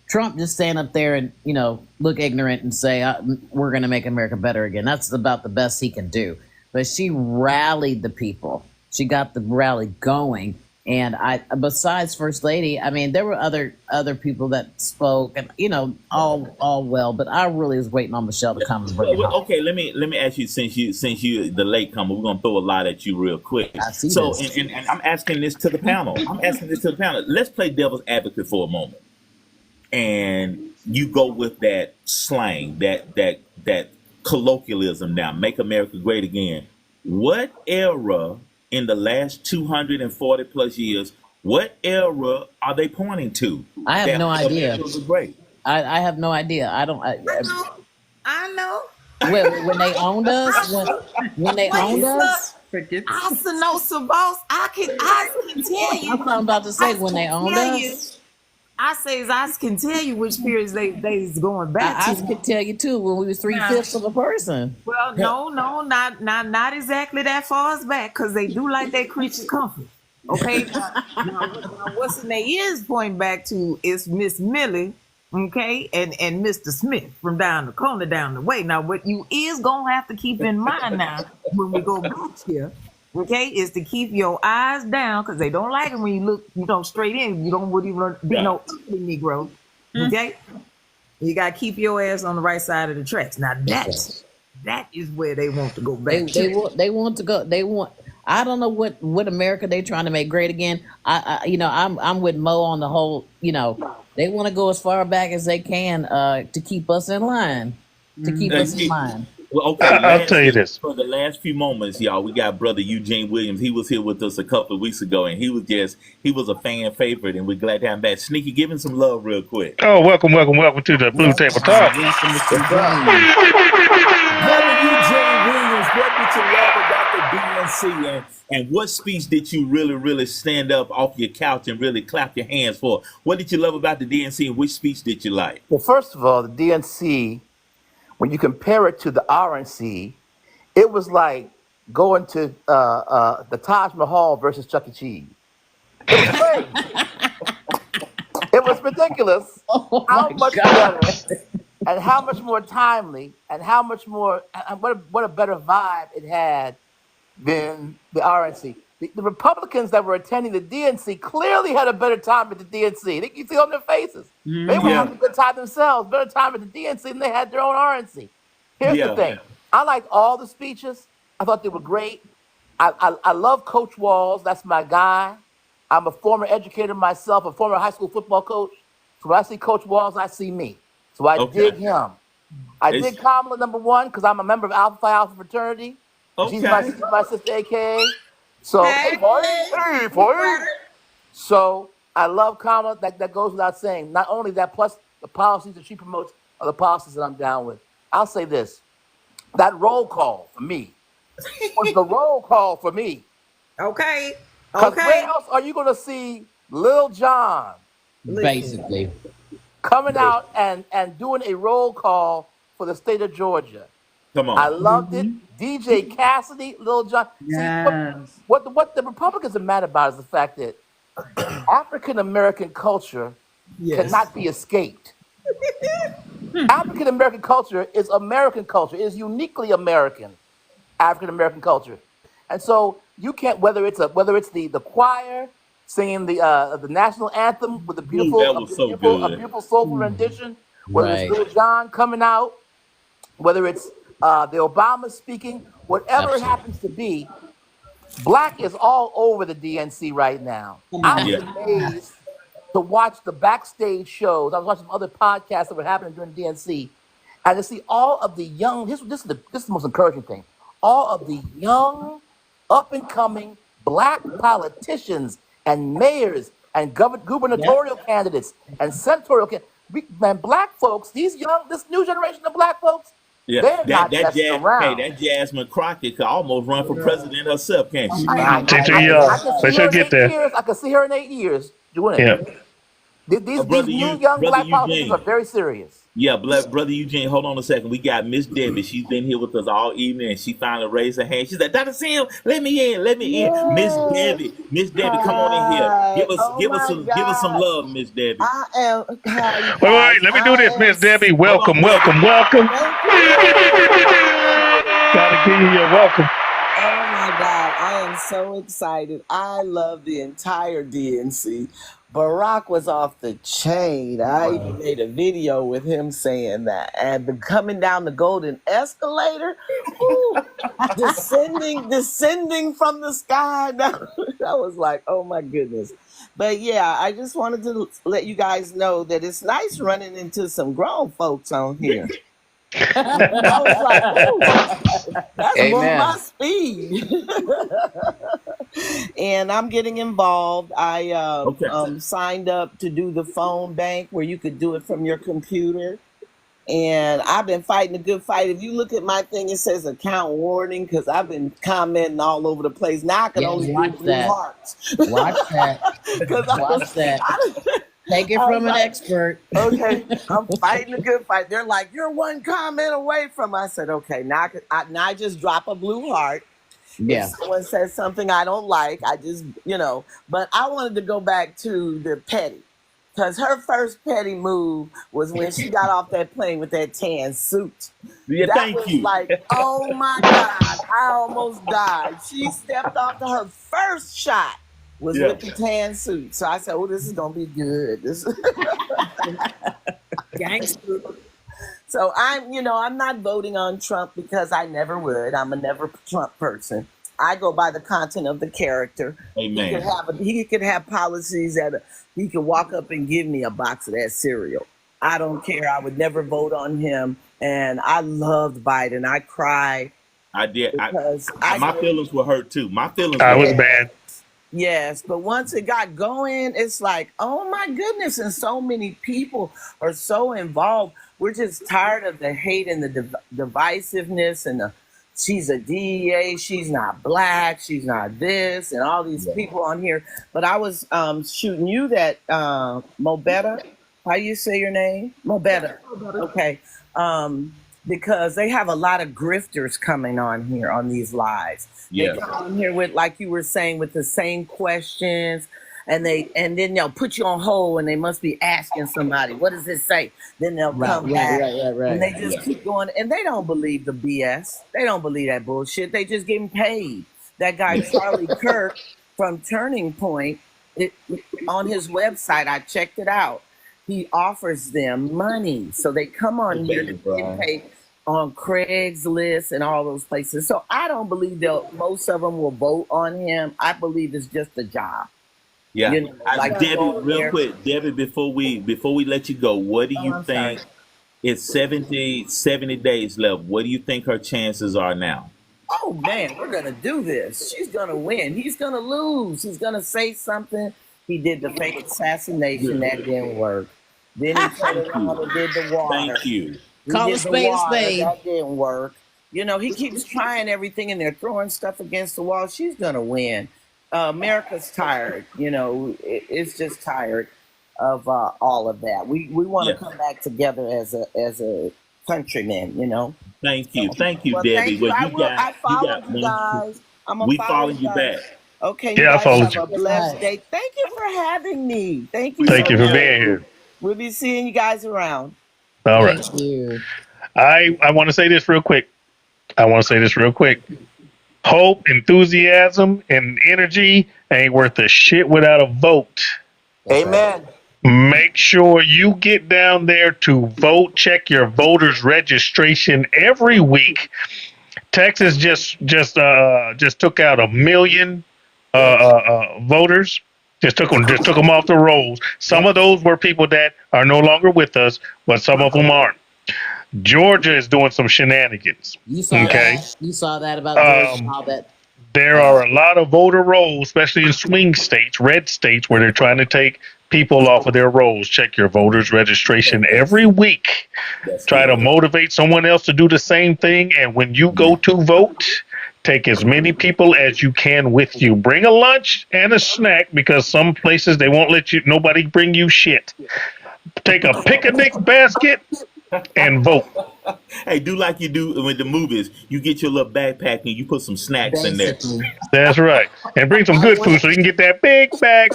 Trump just stand up there and, look ignorant and say, we're going to make America better again. That's about the best he can do. But she rallied the people. She got the rally going. And besides First Lady, I mean, there were other people that spoke, and all well. But I really was waiting on Michelle to come and bring it home. Okay, let me ask you, since you the late comer, we're gonna throw a lot at you real quick. I see so, this. and I'm asking this to the panel. Let's play devil's advocate for a moment, and you go with that slang, that colloquialism. Now, make America great again. What era in the last 240 plus years, what era are they pointing to? I have no idea. Great. I have no idea. I know. When they owned us, when they owned us. I can tell you. That's what I'm about to say. When they owned us. I can tell you which periods they is going back to. I can tell you too, when we was 3/5 of a person. Well, no, not exactly that far as back, because they do like that creature comfort. Okay, now what's in their ears pointing back to is Miss Millie Okay, and Mr. Smith from down the corner down the way. Now, what you is gonna have to keep in mind now when we go back here, okay, is to keep your eyes down because they don't like it when you look, straight in. You don't would even be no ugly Negro. Okay, you gotta keep your ass on the right side of the tracks. Now that is where they want to go back. They want to go. They want. I don't know what America they trying to make great again. I'm with Mo on the whole. They want to go as far back as they can to keep us in line. To keep us in line. Well, okay. I'll tell you this. For the last few moments, y'all, we got brother Eugene Williams. He was here with us a couple of weeks ago, and he was a fan favorite, and we're glad to have him back. Sneaky, give him some love real quick. Oh, welcome to the Blue Table Talk. Brother Eugene Williams, what did you love about the DNC, and what speech did you really, really stand up off your couch and really clap your hands for? What did you love about the DNC, and which speech did you like? Well, first of all, the DNC, when you compare it to the RNC, it was like going to the Taj Mahal versus Chuck E. Cheese. It was crazy. It was ridiculous. How much better and how much more timely and how much more, and what a better vibe it had than the RNC. The Republicans that were attending the DNC clearly had a better time at the DNC. You see on their faces. They were having a good time themselves, better time at the DNC than they had their own RNC. Here's the thing. I liked all the speeches. I thought they were great. I love Coach Walls. That's my guy. I'm a former educator myself, a former high school football coach. So when I see Coach Walls, I see me. So I dig him. I dig Kamala, number one, because I'm a member of Alpha Phi Alpha fraternity. She's my sister, AKA. So, hey, party. So I love Kamala. That goes without saying. Not only that, plus the policies that she promotes are the policies that I'm down with. I'll say this. That roll call for me was the roll call for me. Okay. Because where else are you going to see Lil Jon Basically coming out and doing a roll call for the state of Georgia? Come on. I loved it. DJ Cassidy, Lil Jon. Yes. See, what the Republicans are mad about is the fact that African American culture cannot be escaped. African American culture is American culture. It is uniquely American African American culture. And so you can't, whether it's the choir singing the national anthem with a beautiful soulful rendition, whether it's Lil Jon coming out, whether it's the Obama speaking, whatever it happens to be, Black is all over the DNC right now. I was amazed to watch the backstage shows. I was watching some other podcasts that were happening during the DNC, and to see all of the young. This is the most encouraging thing. All of the young, up and coming Black politicians and mayors and gubernatorial candidates and senatorial candidates. Man, Black folks, this new generation of Black folks. Yeah, that Jasmine Crockett could almost run for president herself, can't she? I can see her in 8 years doing it. These new young Black politicians are very serious. Yeah, brother Eugene, hold on a second. We got Miss Debbie. She's been here with us all evening, and she finally raised her hand. She's like, Dr. Sam, let me in. Miss Debbie, come on in here. Give us some love, Miss Debbie. I am. Wait, let me do this, Miss Debbie. Welcome. Gotta give you your welcome. Oh my God, I am so excited. I love the entire DNC. Barack was off the chain. I even made a video with him saying that. And coming down the golden escalator, descending from the sky. That was like, oh my goodness. But yeah, I just wanted to let you guys know that it's nice running into some grown folks on here. I was like, that's more my speed. And I'm getting involved. I signed up to do the phone bank where you could do it from your computer. And I've been fighting a good fight. If you look at my thing, it says account warning because I've been commenting all over the place. Now I can only do blue hearts. Watch that. Take it from an expert. Okay, I'm fighting a good fight. They're like, you're one comment away from. I said, okay, now I just drop a blue heart. Yeah. If someone says something I don't like, I just, but I wanted to go back to the petty. Because her first petty move was when she got off that plane with that tan suit. Yeah, That thank was you. like, oh my God, I almost died. She stepped off to her first shot was Yeah. with the tan suit. So I said, oh, this is going to be good. Gangster. So I'm not voting on Trump because I never would. I'm a never Trump person. I go by the content of the character. Amen. He could have policies that he could walk up and give me a box of that cereal. I don't care. I would never vote on him. And I loved Biden. I cried I did. because My feelings were hurt too. My feelings I were was hurt. bad. Yes, but once it got going, it's like, oh my goodness, and so many people are so involved. We're just tired of the hate and the divisiveness and she's a DEA, she's not black, she's not this, and all these people on here. But I was shooting you that Mobetta, how you say your name? Mobetta. Okay. Because they have a lot of grifters coming on here on these lives. Yes. They come on here with, like you were saying, with the same questions, and then they'll put you on hold, and they must be asking somebody, "What does it say?" Then they'll come back, and they just keep going, and they don't believe the BS. They don't believe that bullshit. They just getting paid. That guy Charlie Kirk from Turning Point, on his website, I checked it out. He offers them money, so they come on here to get paid on Craigslist and all those places. So I don't believe most of them will vote on him. I believe it's just a job. Yeah. Like Debbie, real quick, Debbie, before we let you go, what do you think? Sorry. It's 70 days left. What do you think her chances are now? Oh man, we're gonna do this. She's gonna win. He's gonna lose. He's gonna say something. He did the fake assassination. That didn't work. Then he turned around and did the water. Thank you. Call a spade a spade. That didn't work. He keeps trying everything and they're throwing stuff against the wall. She's gonna win. America's tired. It's just tired of all of that. We want to come back together as a countryman. Thank you, Well, Debbie. thank you. Well, I followed you guys. We following you back. Okay, Yeah, I you guys followed have you. a blessed day. Thank you for having me. Thank you. Thank so you for much. being here. We'll be seeing you guys around. All right. Thank you. I want to say this real quick. Hope, enthusiasm, and energy ain't worth a shit without a vote. Amen. Make sure you get down there to vote. Check your voters registration every week. Texas just took out 1 million voters. Just took them off the rolls. Some of those were people that are no longer with us, but some of them aren't. Georgia is doing some shenanigans. You saw that. You saw that about Georgia, all that. There are a lot of voter rolls, especially in swing states, red states, where they're trying to take people off of their rolls. Check your voters registration every week. Try to motivate someone else to do the same thing. And when you go to vote, take as many people as you can with you. Bring a lunch and a snack, because some places they won't let nobody bring you shit. Take a picnic basket and vote. Hey, do like you do with the movies. You get your little backpack and you put some snacks in there. That's right. And bring some good food so you can get that big bag.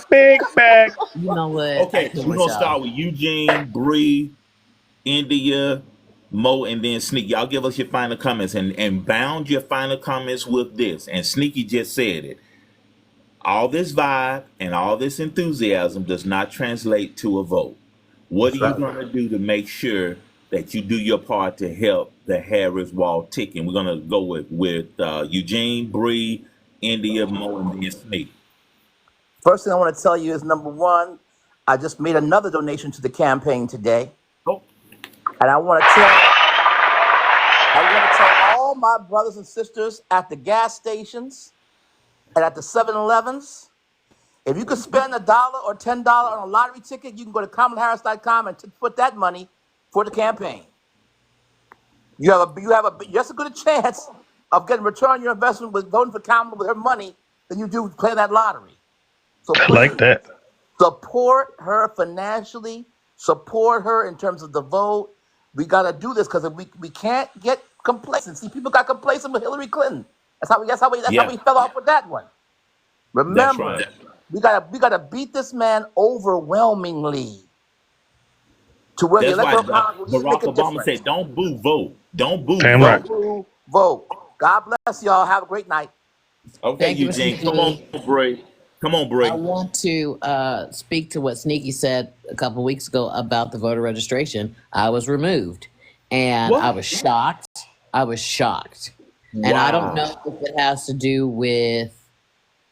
You know what? Okay, we're going to start with Eugene, Bree, India, Mo, and then Sneaky. Y'all give us your final comments and bound your final comments with this. And Sneaky just said it. All this vibe and all this enthusiasm does not translate to a vote. What are you going to do to make sure that you do your part to help the Harris wall ticking? We're going to go with Eugene, Bree, India, Mo, and then Sneaky. First thing I want to tell you is, number one, I just made another donation to the campaign today. Oh. And I want to tell all my brothers and sisters at the gas stations and at the 7-Elevens, if you could spend $1 or $10 on a lottery ticket, you can go to KamalaHarris.com and put that money for the campaign. You have just as good a chance of getting return on your investment with voting for Kamala with her money than you do playing that lottery. So I like that. Support her financially. Support her in terms of the vote. We got to do this because we can't get complacent. See, people got complacent with Hillary Clinton. That's how we fell off with that one. Remember, we gotta beat this man overwhelmingly. to where the That's why electoral college will really Barack make a Obama difference. said, "Don't boo, vote. Don't boo, Damn right. vote." Don't boo, vote. God bless y'all. Have a great night. Okay, Thank you, Mr. Eugene, come on, Nikki. Bray. Come on, Bray. I want to speak to what Sneaky said a couple weeks ago about the voter registration. I was removed, and I was shocked. I was shocked, and I don't know if it has to do with.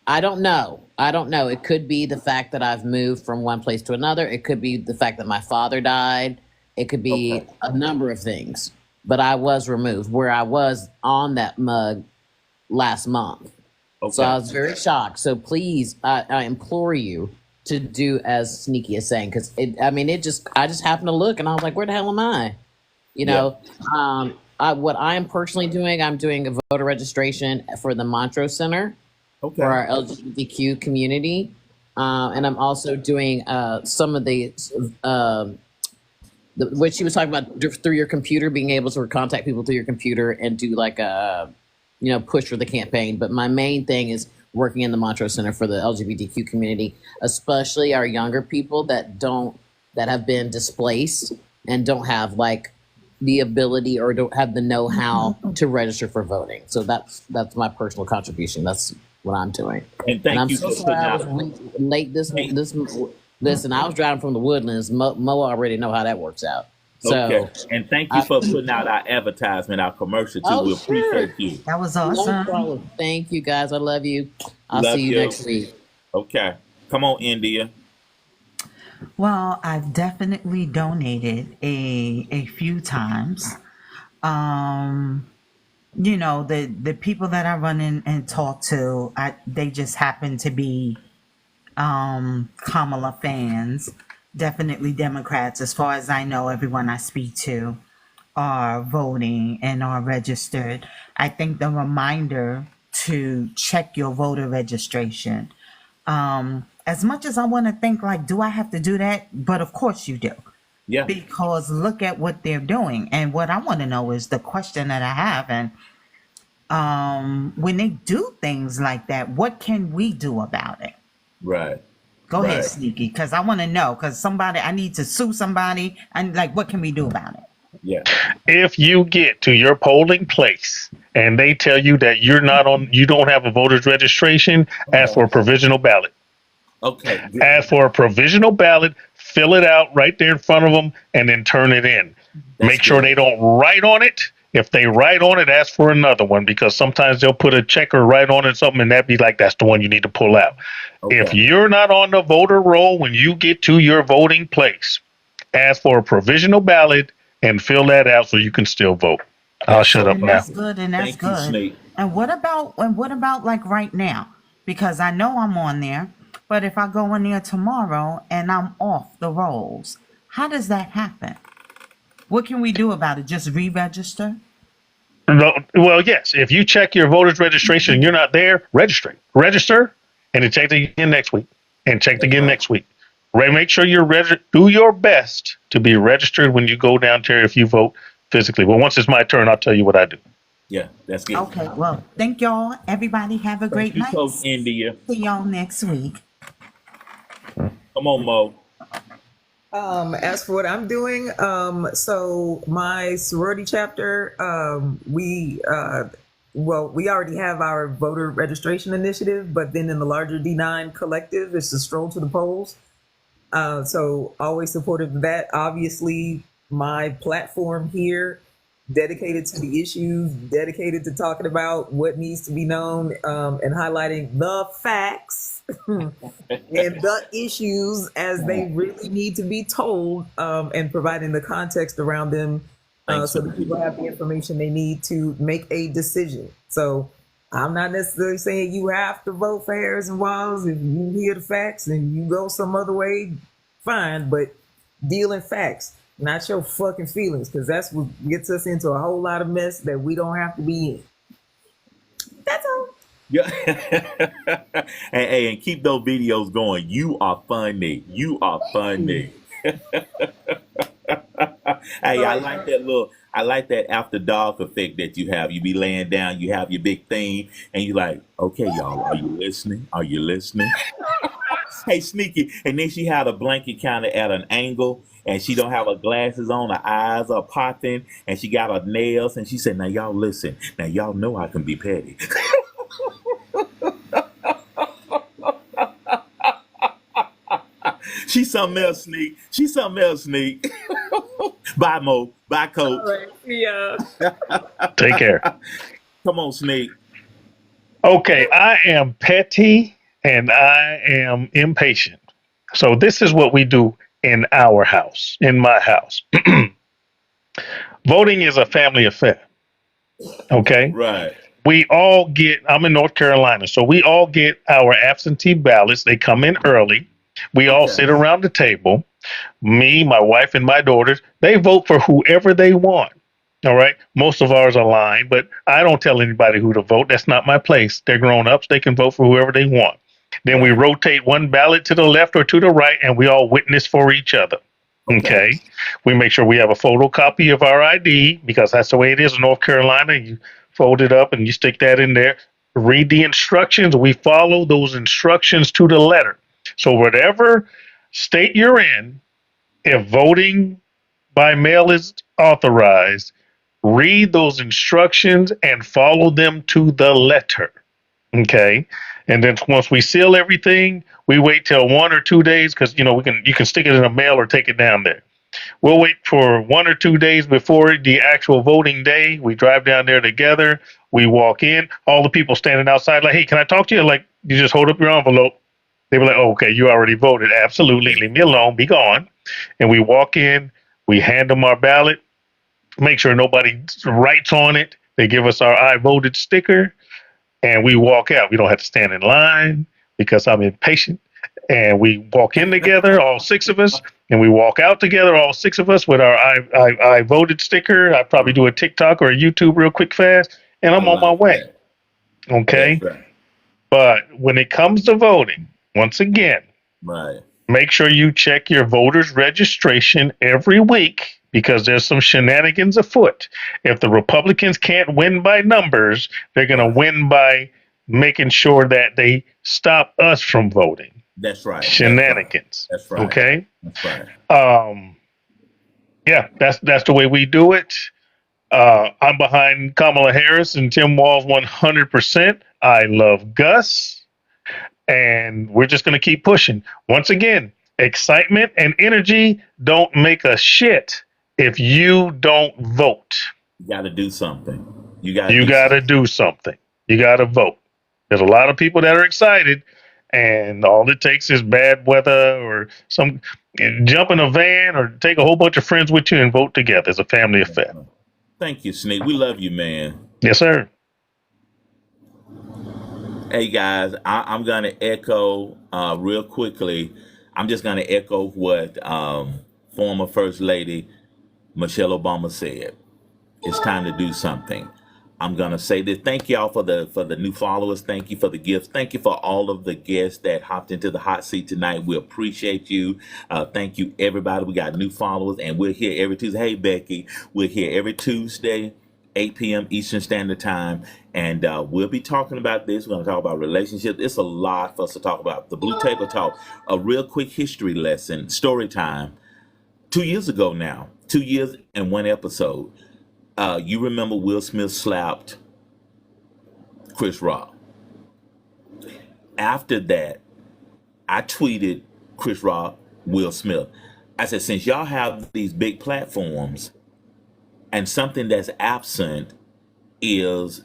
I don't know. I don't know. It could be the fact that I've moved from one place to another. It could be the fact that my father died. It could be a number of things. But I was removed, where I was on that mug last month. So I was very shocked. So please, I implore you to do as Sneaky is saying, because I just happened to look and I was like, where the hell am I? You know, what I am personally doing, I'm doing a voter registration for the Montrose Center for our LGBTQ community. And I'm also doing some of what she was talking about through your computer, being able to contact people through your computer and do like a, push for the campaign. But my main thing is working in the Montrose Center for the LGBTQ community, especially our younger people that have been displaced and don't have like the ability or don't have the know-how to register for voting. So that's my personal contribution. That's what I'm doing. And thank I'm you so for sorry putting I out. was late Listen, I was driving from the Woodlands. Mo already know how that works out. So, and thank you for putting out our advertisement, our commercial too. We appreciate you. That was No awesome. problem. Thank you, guys. I love you. I'll Love see you you. next week. Okay, come on, India. Well, I've definitely donated a few times. The people that I run in and talk to, they just happen to be Kamala fans. Definitely Democrats. As far as I know, everyone I speak to are voting and are registered. I think the reminder to check your voter registration. As much as I want to think like, do I have to do that? But of course you do. Yeah. Because look at what they're doing. And what I want to know is the question that I have. And when they do things like that, what can we do about it? Right. Go ahead, Sneaky, because I want to know. Because I need to sue somebody. And like, what can we do about it? Yeah. If you get to your polling place and they tell you that you don't have a voter's registration, ask for a provisional ballot. Okay. Ask for a provisional ballot, fill it out right there in front of them, and then turn it in. Make sure they don't write on it. If they write on it, ask for another one, because sometimes they'll put a check or write on it something, and that'd be like, that's the one you need to pull out. If you're not on the voter roll when you get to your voting place, ask for a provisional ballot and fill that out so you can still vote. I'll shut up now. That's good, and that's good. And what about like right now? Because I know I'm on there, but if I go in there tomorrow and I'm off the rolls, how does that happen? What can we do about it? Just re-register? No, well, yes. If you check your voter's registration and you're not there, register, and then check it again next week, and check it again next week. Make sure you're registered. Do your best to be registered when you go down there if you vote physically. Well, once it's my turn, I'll tell you what I do. Yeah, that's good. Okay, well, thank y'all. Everybody have a great night. India. See y'all next week. Come on, Mo. As for what I'm doing, so my sorority chapter, we already have our voter registration initiative, but then in the larger D9 collective, it's the stroll to the polls. So always supportive of that. Obviously, my platform here, dedicated to the issues, dedicated to talking about what needs to be known, and highlighting the facts and the issues as they really need to be told, and providing the context around them, so that people have the information they need to make a decision. So I'm not necessarily saying you have to vote for Harris and Wiles. If you hear the facts and you go some other way, fine, but deal in facts, not your fucking feelings, because that's what gets us into a whole lot of mess that we don't have to be in. That's all. Yeah. Hey, and keep those videos going. You are funny. You are funny. Hey, I like that after dark effect that you have. You be laying down, you have your big thing, and you like, okay, y'all, are you listening? Are you listening? Hey, Sneaky. And then she had a blanket kind of at an angle, and she don't have her glasses on. Her eyes are popping, and she got her nails. And she said, "Now y'all listen. Now y'all know I can be petty." She's something else, Sneak. She's something else, Sneak. Bye, Mo. Bye, Coach. All right. Yeah. Take care. Come on, Sneak. Okay, I am petty and I am impatient. So this is what we do in our house, in my house. Voting is a family affair. Okay. Right. We all get, I'm in North Carolina, so we all get our absentee ballots. They come in early. We all Okay. sit around the table. Me, my wife, and my daughters, they vote for whoever they want. All right. Most of ours are lying, but I don't tell anybody who to vote. That's not my place. They're grown ups. They can vote for whoever they want. Then we Right. rotate one ballot to the left or to the right, and we all witness for each other. Okay. Okay. We make sure we have a photocopy of our ID because that's the way it is in North Carolina. You fold it up and you stick that in there. Read the instructions. We follow those instructions to the letter. So, whatever state you're in, if voting by mail is authorized, read those instructions and follow them to the letter. Okay. And then once we seal everything, we wait till 1 or 2 days because you can stick it in the mail or take it down there. We'll wait for 1 or 2 days before the actual voting day. We drive down there together. We walk in. All the people standing outside, like, "Hey, can I talk to you?" Like, you just hold up your envelope. They were like, "Oh, okay, you already voted. Absolutely. Leave me alone. Be gone." And we walk in. We hand them our ballot. Make sure nobody writes on it. They give us our "I voted" sticker, and we walk out. We don't have to stand in line because I'm impatient. And we walk in together, all six of us, and we walk out together, all six of us, with our I voted" sticker. I probably do a TikTok or a YouTube real quick fast, and I I'm on my like way. that. Okay. That's right. But when it comes to voting, once again, Right. make sure you check your voter's registration every week because there's some shenanigans afoot. If the Republicans can't win by numbers, they're going to Right. win by making sure that they stop us from voting. That's right. That's right. Shenanigans. That's right. Okay. That's right. Yeah, that's the way we do it. I'm behind Kamala Harris and Tim Walz 100%. I love Gus, and we're just going to keep pushing. Once again, excitement and energy don't make a shit if you don't vote. You got to do something. You got to You do got to something. do something. You got to vote. There's a lot of people that are excited, and all it takes is bad weather or some jump in a van or take a whole bunch of friends with you and vote together. It's a family affair. Thank you, Sneak. We love you, man. Yes, sir. Hey, guys, I'm going to echo real quickly. I'm just going to echo what former First Lady Michelle Obama said. It's time to do something. I'm gonna say this. Thank y'all for the new followers. Thank you for the gifts. Thank you for all of the guests that hopped into the hot seat tonight. We appreciate you. Thank you, everybody. We got new followers, and we're here every Tuesday. Hey, Becky, we're here every Tuesday, 8 p.m. Eastern Standard Time, and we'll be talking about this. We're gonna talk about relationships. It's a lot for us to talk about. The Blue Table Talk, a real quick history lesson, story time. 2 years ago now, 2 years and one episode. You remember Will Smith slapped Chris Rock. After that, I tweeted Chris Rock, Will Smith. I said, since y'all have these big platforms and something that's absent is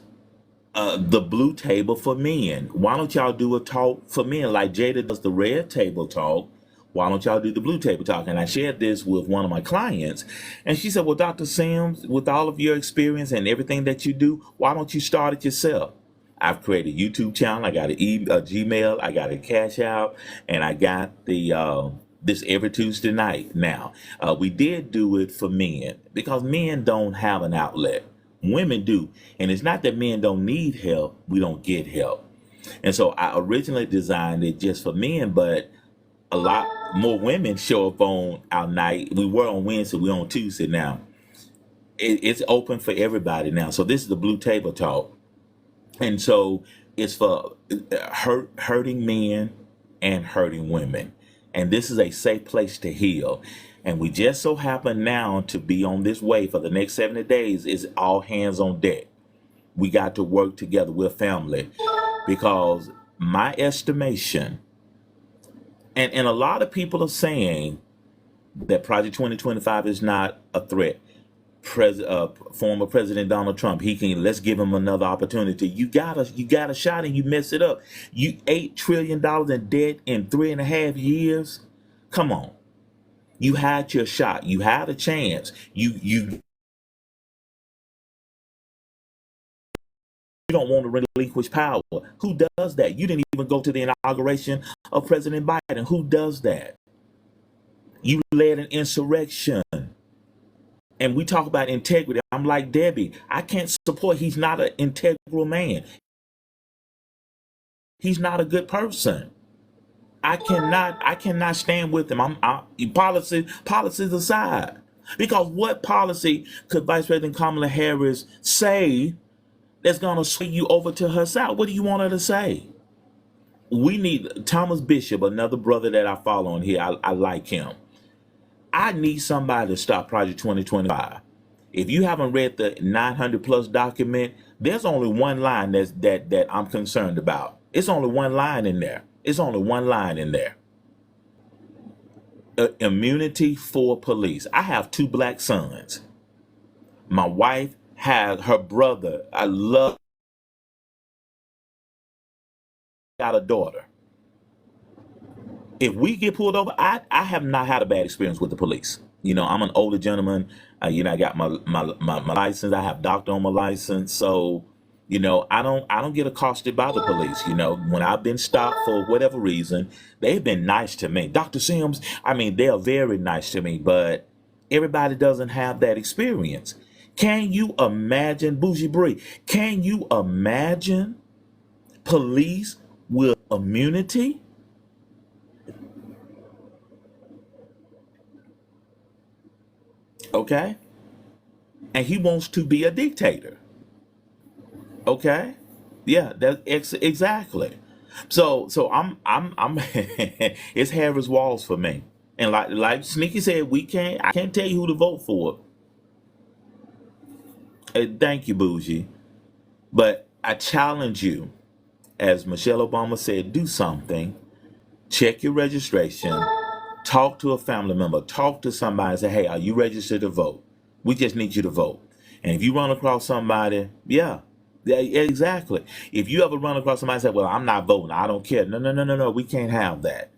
the blue table for men. Why don't y'all do a talk for men like Jada does the red table talk? Why don't y'all do the blue table talk? And I shared this with one of my clients, and she said, well, Dr. Sims, with all of your experience and everything that you do, why don't you start it yourself? I've created a YouTube channel. I got a Gmail. I got a Cash Out, and I got the this every Tuesday night. Now, we did do it for men because men don't have an outlet. Women do. And it's not that men don't need help. We don't get help. And so I originally designed it just for men, but a lot more women show up on our night. We were on Wednesday, we're on Tuesday now. It's open for everybody now. So this is the Blue Table Talk. And so it's for hurting men, and hurting women. And this is a safe place to heal. And we just so happen now to be on this way for the next 70 days. Is all hands on deck. We got to work together. We're family. Because my estimation, and a lot of people are saying that Project 2025 is not a threat. Former President Donald Trump, let's give him another opportunity. You got a shot and you mess it up. You $8 trillion in debt in 3.5 years. Come on. You had your shot. You had a chance. You don't want to relinquish power. Who does that? You didn't even go to the inauguration of President Biden. Who does that? You led an insurrection. And we talk about integrity. I'm like Debbie. I can't support. He's not an integral man. He's not a good person. I cannot stand with him. Policies aside. Because what policy could Vice President Kamala Harris say that's gonna sway you over to her side? What do you want her to say? We need Thomas Bishop, another brother that I follow on here. I like him. I need somebody to stop Project 2025. If you haven't read the 900 plus document, there's only one line that I'm concerned about. It's only one line in there. Immunity for police. I have 2 black sons. My wife has her brother. Got a daughter. If we get pulled over, I have not had a bad experience with the police. I'm an older gentleman. I got my license. I have doctor on my license. So, I don't get accosted by the police. When I've been stopped for whatever reason, they've been nice to me. Dr. Sims, they are very nice to me, but everybody doesn't have that experience. Can you imagine, Bougie Bree, can you imagine police with immunity? Okay? And he wants to be a dictator. Okay? Yeah, exactly. So I'm it's Harris Walls for me. And like Sneaky said, I can't tell you who to vote for. Thank you, Bougie. But I challenge you, as Michelle Obama said, do something. Check your registration. Talk to a family member. Talk to somebody and say, hey, are you registered to vote? We just need you to vote. And if you run across somebody, yeah, exactly. If you ever run across somebody and say, well, I'm not voting, I don't care. No. We can't have that.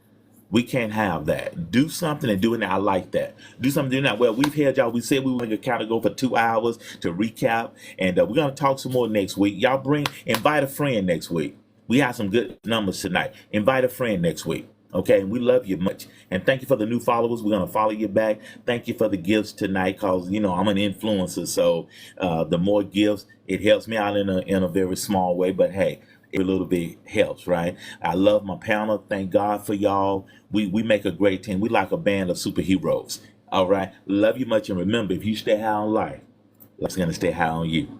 We can't have that. Do something and do it now. I like that. Do something, do it now. Well, we've had y'all. We said we were going to kind of go for 2 hours to recap. And we're going to talk some more next week. Y'all invite a friend next week. We have some good numbers tonight. Invite a friend next week. Okay, and we love you much. And thank you for the new followers. We're going to follow you back. Thank you for the gifts tonight because, I'm an influencer. So the more gifts, it helps me out in a very small way. But hey, every little bit helps, right? I love my panel. Thank God for y'all. We make a great team. We like a band of superheroes. All right. Love you much. And remember, if you stay high on life, life's going to stay high on you.